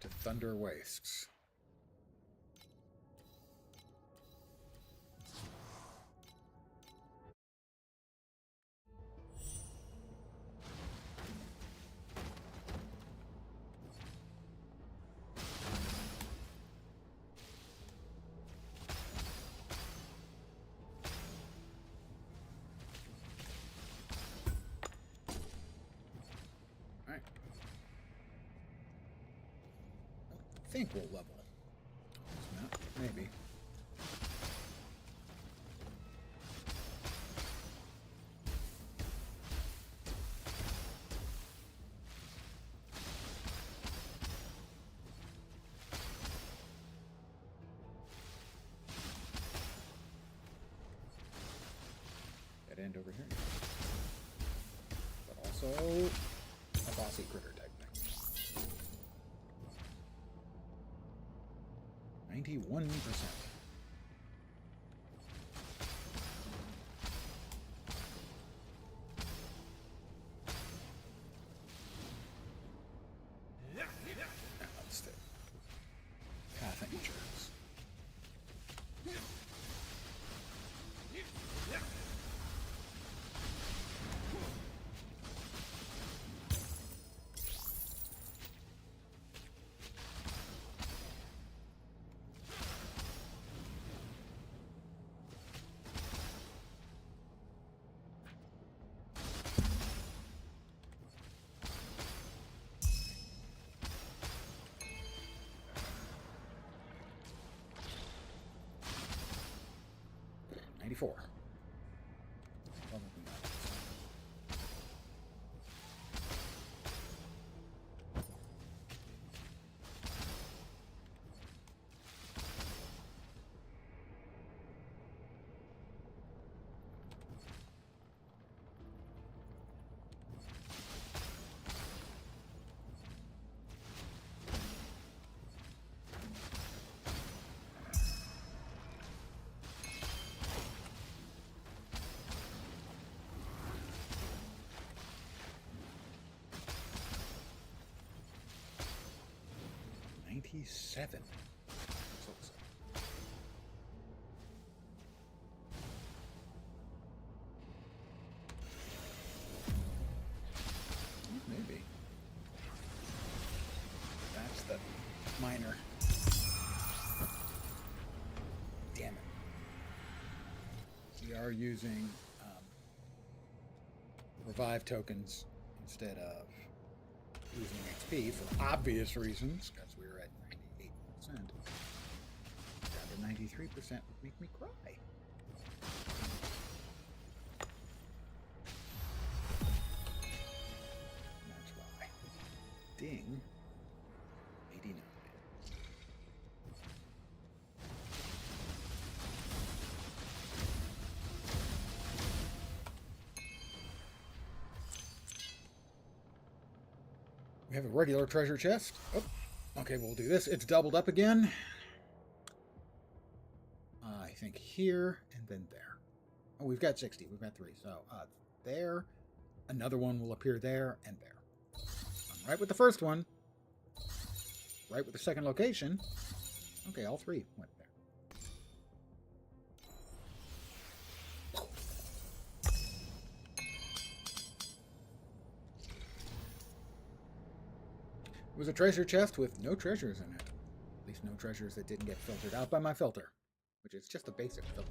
To Thunder Wastes. I think we'll level. Maybe. Dead end over here. But also a bossy critter type thing. 91%. That's the path insurance. Four. Seven. Maybe. That's the minor. Damn it. We are using revive tokens instead of using XP for obvious reasons, because we were at 98%. Down to 93% would make me cry. And that's why. Ding. 89. We have a regular treasure chest. Oh, okay, we'll do this. It's doubled up again. I think here and then there. Oh, we've got 60. We've got 3. So there another one will appear there and there. I'm right with the first one. Right with the second location. Okay, all three went there. It was a treasure chest with no treasures in it. At least no treasures that didn't get filtered out by my filter, which is just a basic filter.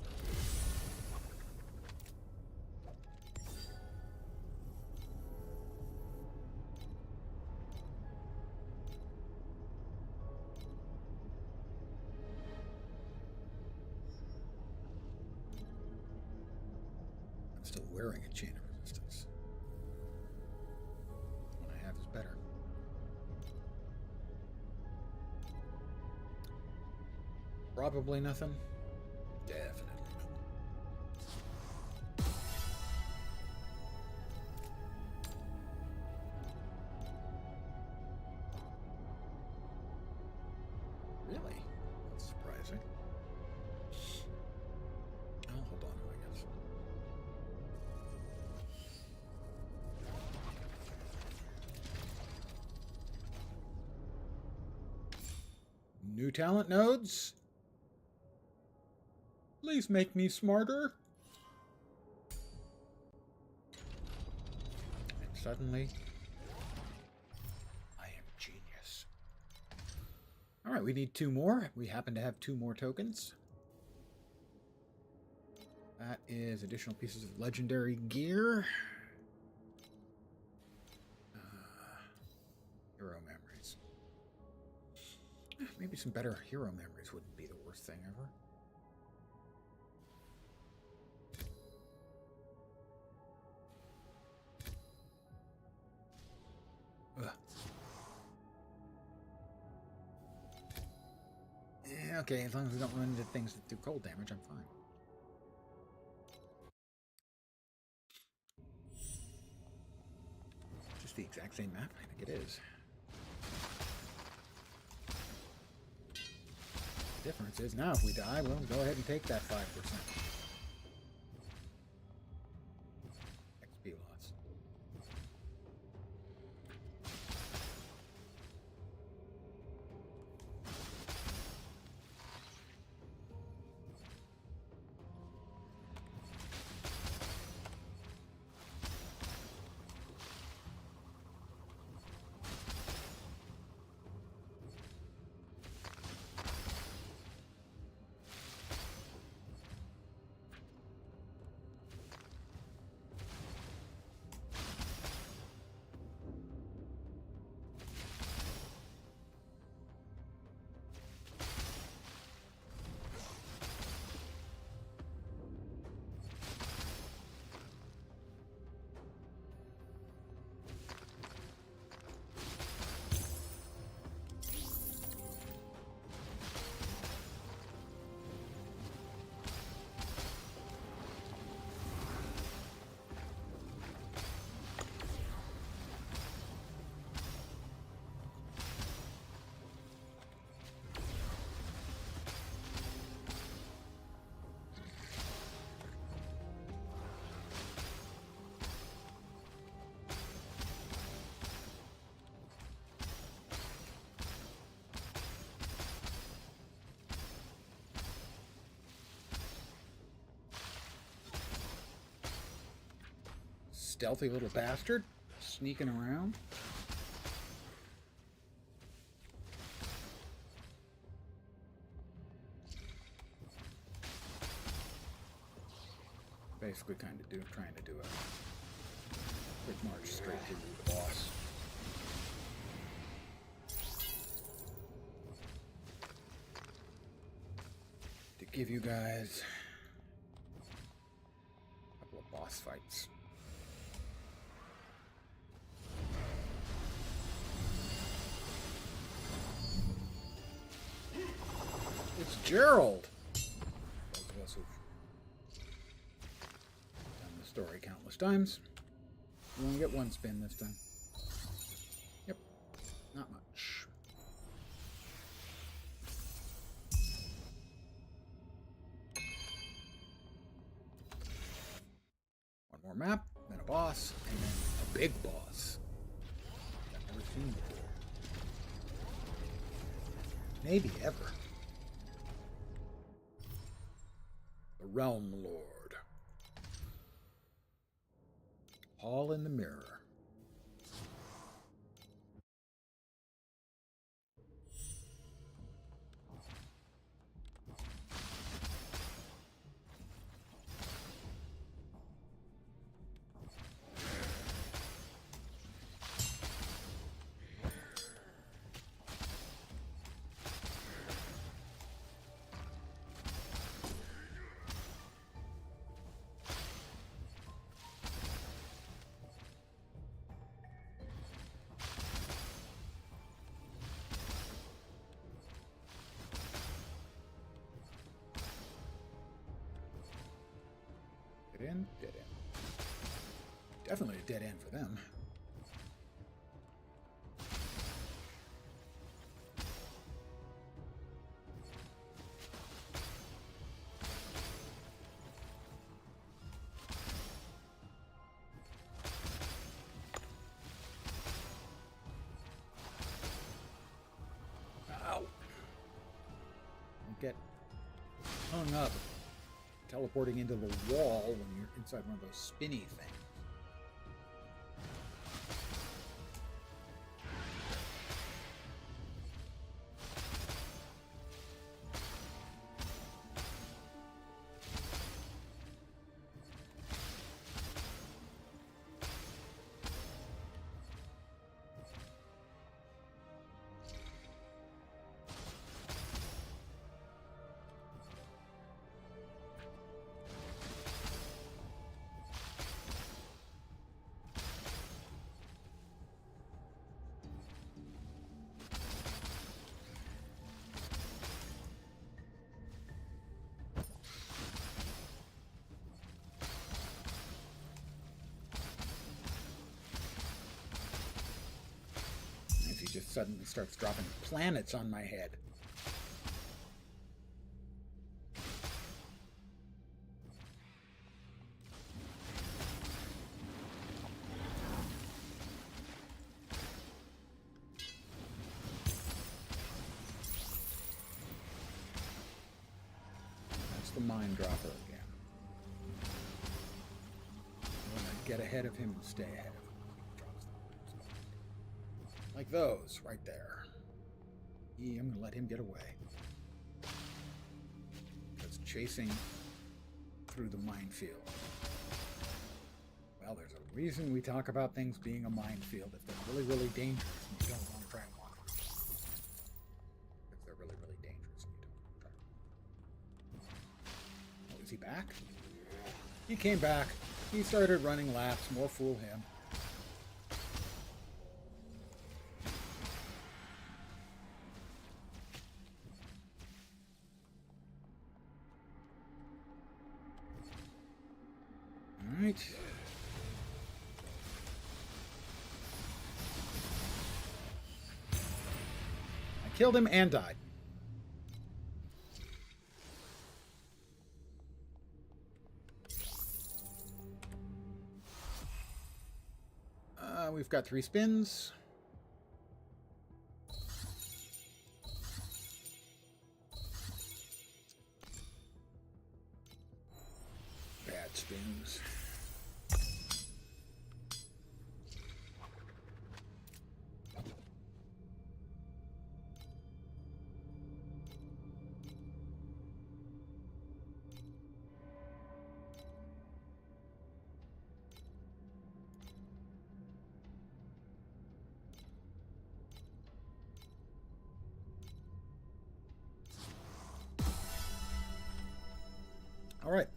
I'm still wearing a chain of resistance. What I have is better. Probably nothing. Definitely nothing. Really? That's surprising. I'll hold on to it, I guess. New talent nodes? Please make me smarter. And suddenly, I am genius. All right, we need 2 more. We happen to have 2 more tokens. That is additional pieces of legendary gear. Hero memories. Maybe some better hero memories wouldn't be the worst thing ever. Yeah, okay, as long as we don't run into things that do cold damage, I'm fine. Just the exact same map? I think it is. The difference is now if we die, we'll go ahead and take that 5%. XP loss. Stealthy little bastard, sneaking around. Basically trying to do a quick march straight to the boss. To give you guys a couple of boss fights. It's Gerald! Those of us who've done the story countless times. We only get 1 spin this time. Yep, not much. One more map, then a boss, and then big boss I've never seen before. Maybe ever. The Realm Lord. All in the mirror. Dead end? Dead end. Definitely a dead end for them. Ow! Don't get hung up teleporting into the wall when you're inside one of those spinny things. He just suddenly starts dropping planets on my head. That's the mine dropper again. I want to get ahead of him and stay ahead of him. Like those, right there. I'm going to let him get away. That's chasing through the minefield. Well, there's a reason we talk about things being a minefield if they're really, really dangerous and you don't want to try and walk through them. If they're really, really dangerous and you don't want to try. Oh, is he back? He came back. He started running laps. More fool him. Right. I killed him and died. We've got 3 spins. Bad spins. All right,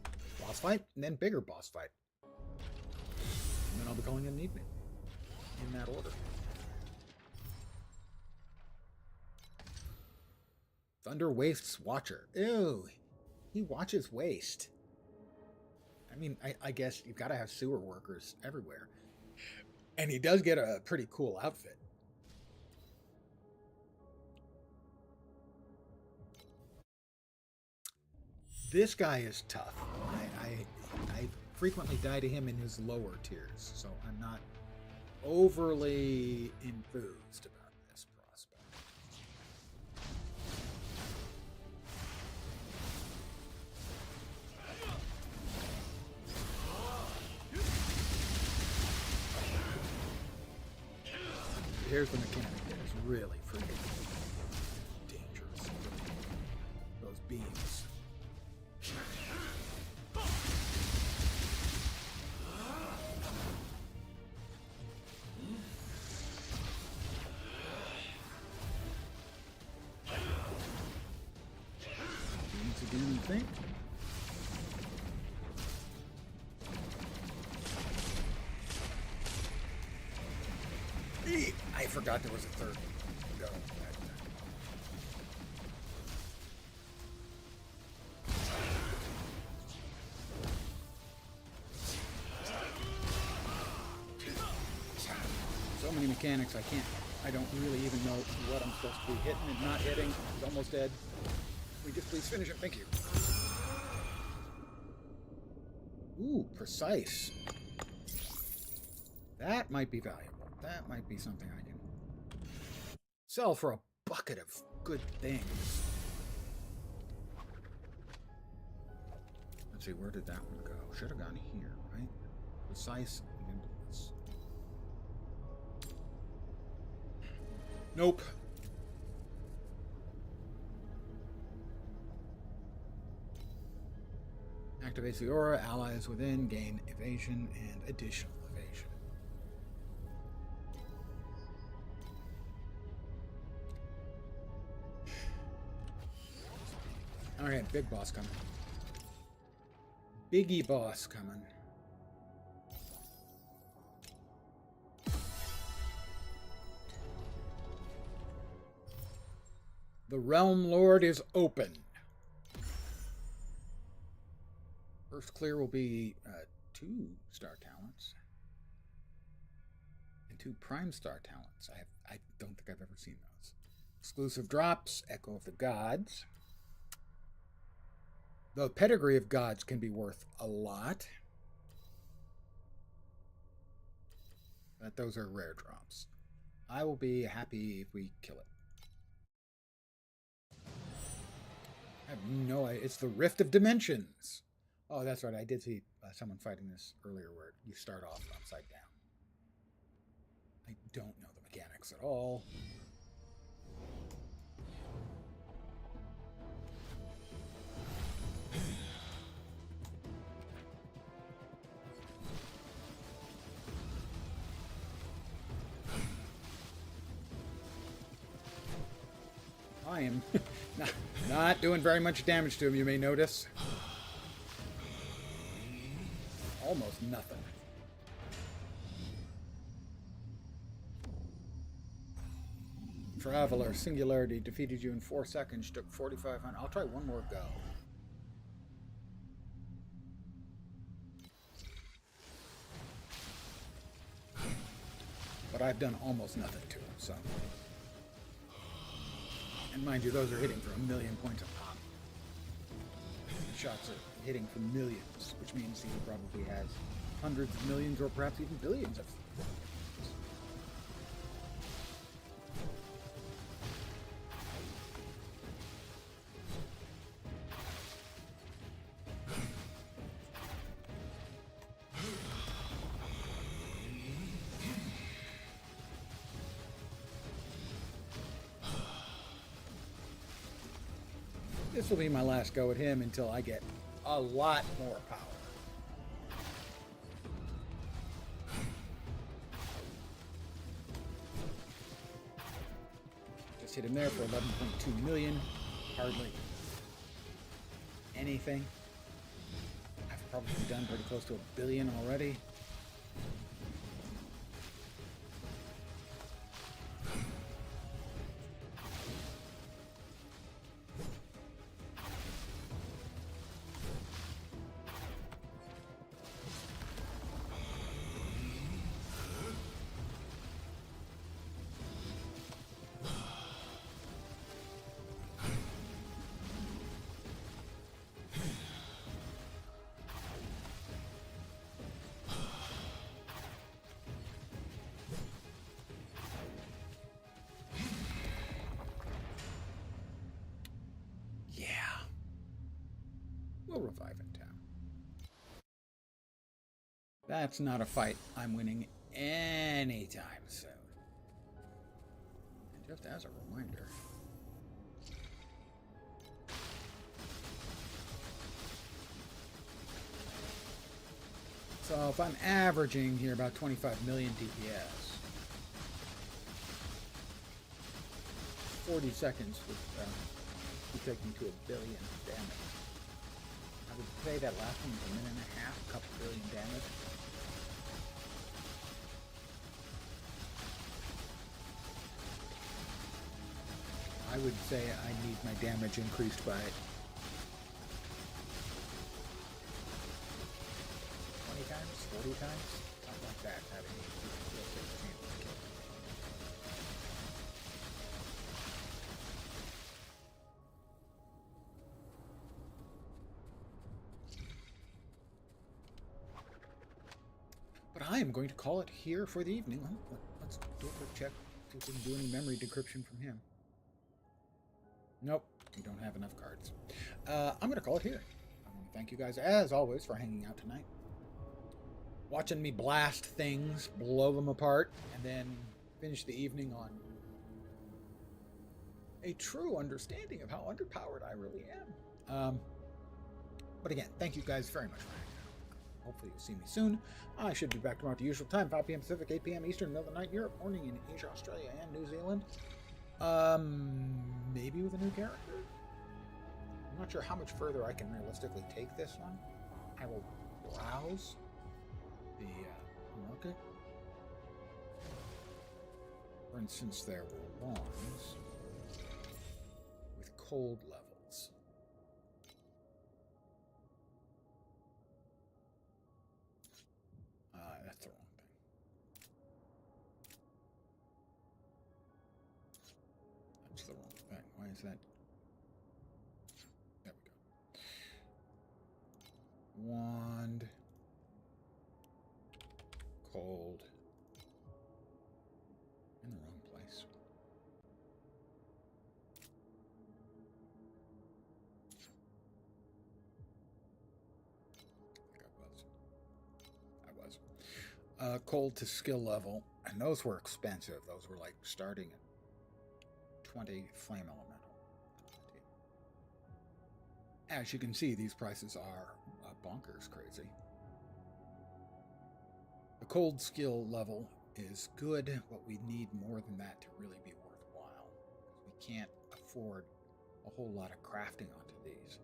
boss fight, and then bigger boss fight. And then I'll be calling it an evening, in that order. Thunder Waste's Watcher. Ew, he watches waste. I mean, I guess you've got to have sewer workers everywhere. And he does get a pretty cool outfit. This guy is tough. I frequently die to him in his lower tiers, so I'm not overly enthused about this prospect. Here's the mechanic that is really freaking dangerous. Those beams. Beams again, I think. I forgot there was a third go. So many mechanics I don't really even know what I'm supposed to be hitting and not hitting. He's almost dead. Can we just please finish it? Thank you. Ooh, precise. That might be valuable. That might be something I can sell for a bucket of good things. Let's see, where did that one go? Should have gone here, right? Precise into this. Nope. Activates the aura. Allies within gain evasion and additional evasion. Alright, big boss coming. Biggie boss coming. The Realm Lord is open. First clear will be 2 star talents. And 2 prime star talents. I don't think I've ever seen those. Exclusive drops, Echo of the Gods. The Pedigree of Gods can be worth a lot. But those are rare drops. I will be happy if we kill it. I have no idea. It's the Rift of Dimensions. Oh, that's right. I did see someone fighting this earlier where you start off upside down. I don't know the mechanics at all. I am not doing very much damage to him, you may notice. Almost nothing. Traveler, Singularity, defeated you in 4 seconds, took 4,500. I'll try one more go. But I've done almost nothing to him, so. And mind you, those are hitting for 1,000,000 points a pop. The shots are hitting for millions, which means he probably has hundreds of millions or perhaps even billions of them. This will be my last go at him until I get a lot more power. Just hit him there for 11.2 million. Hardly anything. I've probably done pretty close to 1 billion already. That's not a fight I'm winning anytime soon. And just as a reminder... So if I'm averaging here about 25 million DPS, 40 seconds would be taking to 1 billion damage. I would say that last one was 1.5 minutes, a couple billion damage. I would say I need my damage increased by 20 times, 40 times, something like that. Having a real big chance to kill. But I am going to call it here for the evening. Let's do a quick check, see if we can do any memory decryption from him. Nope, we don't have enough cards. I'm going to call it here. I want to thank you guys, as always, for hanging out tonight. Watching me blast things, blow them apart, and then finish the evening on a true understanding of how underpowered I really am. But again, thank you guys very much for hanging out. Hopefully you'll see me soon. I should be back tomorrow at the usual time, 5 p.m. Pacific, 8 p.m. Eastern, middle of the night, Europe, morning in Asia, Australia, and New Zealand. Maybe with a new character? I'm not sure how much further I can realistically take this one. I will browse the market. For instance, there were ones with cold levels. That's the wrong thing. That's the wrong thing. Why is that? There we go. Wand. Cold. In the wrong place. I was. Cold to skill level. And those were expensive. Those were like starting at 20 flame elemental. As you can see, these prices are bonkers crazy. The cold skill level is good, but we need more than that to really be worthwhile. We can't afford a whole lot of crafting onto these.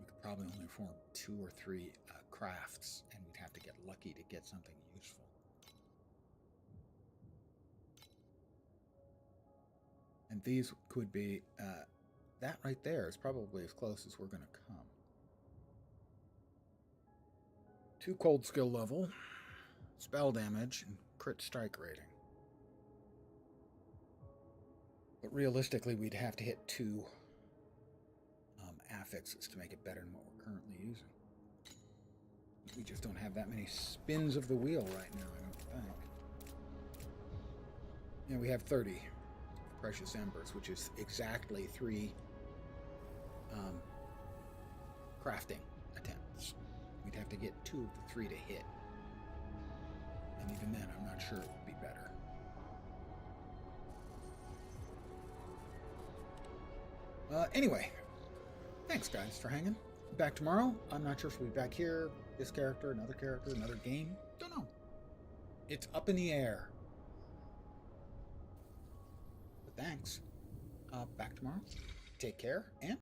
We could probably only afford 2 or 3 crafts, and we'd have to get lucky to get something useful. And these could be, that right there is probably as close as we're going to come. 2 cold skill level, spell damage, and crit strike rating. But realistically, we'd have to hit 2 affixes to make it better than what we're currently using. We just don't have that many spins of the wheel right now, I don't think. Yeah, we have 30 precious embers, which is exactly 3 crafting attempts. We'd have to get 2 of the 3 to hit. And even then, I'm not sure it would be better. Anyway, thanks guys for hanging. Back tomorrow. I'm not sure if we'll be back here, this character, another game. Don't know. It's up in the air. But thanks. Back tomorrow. Take care, and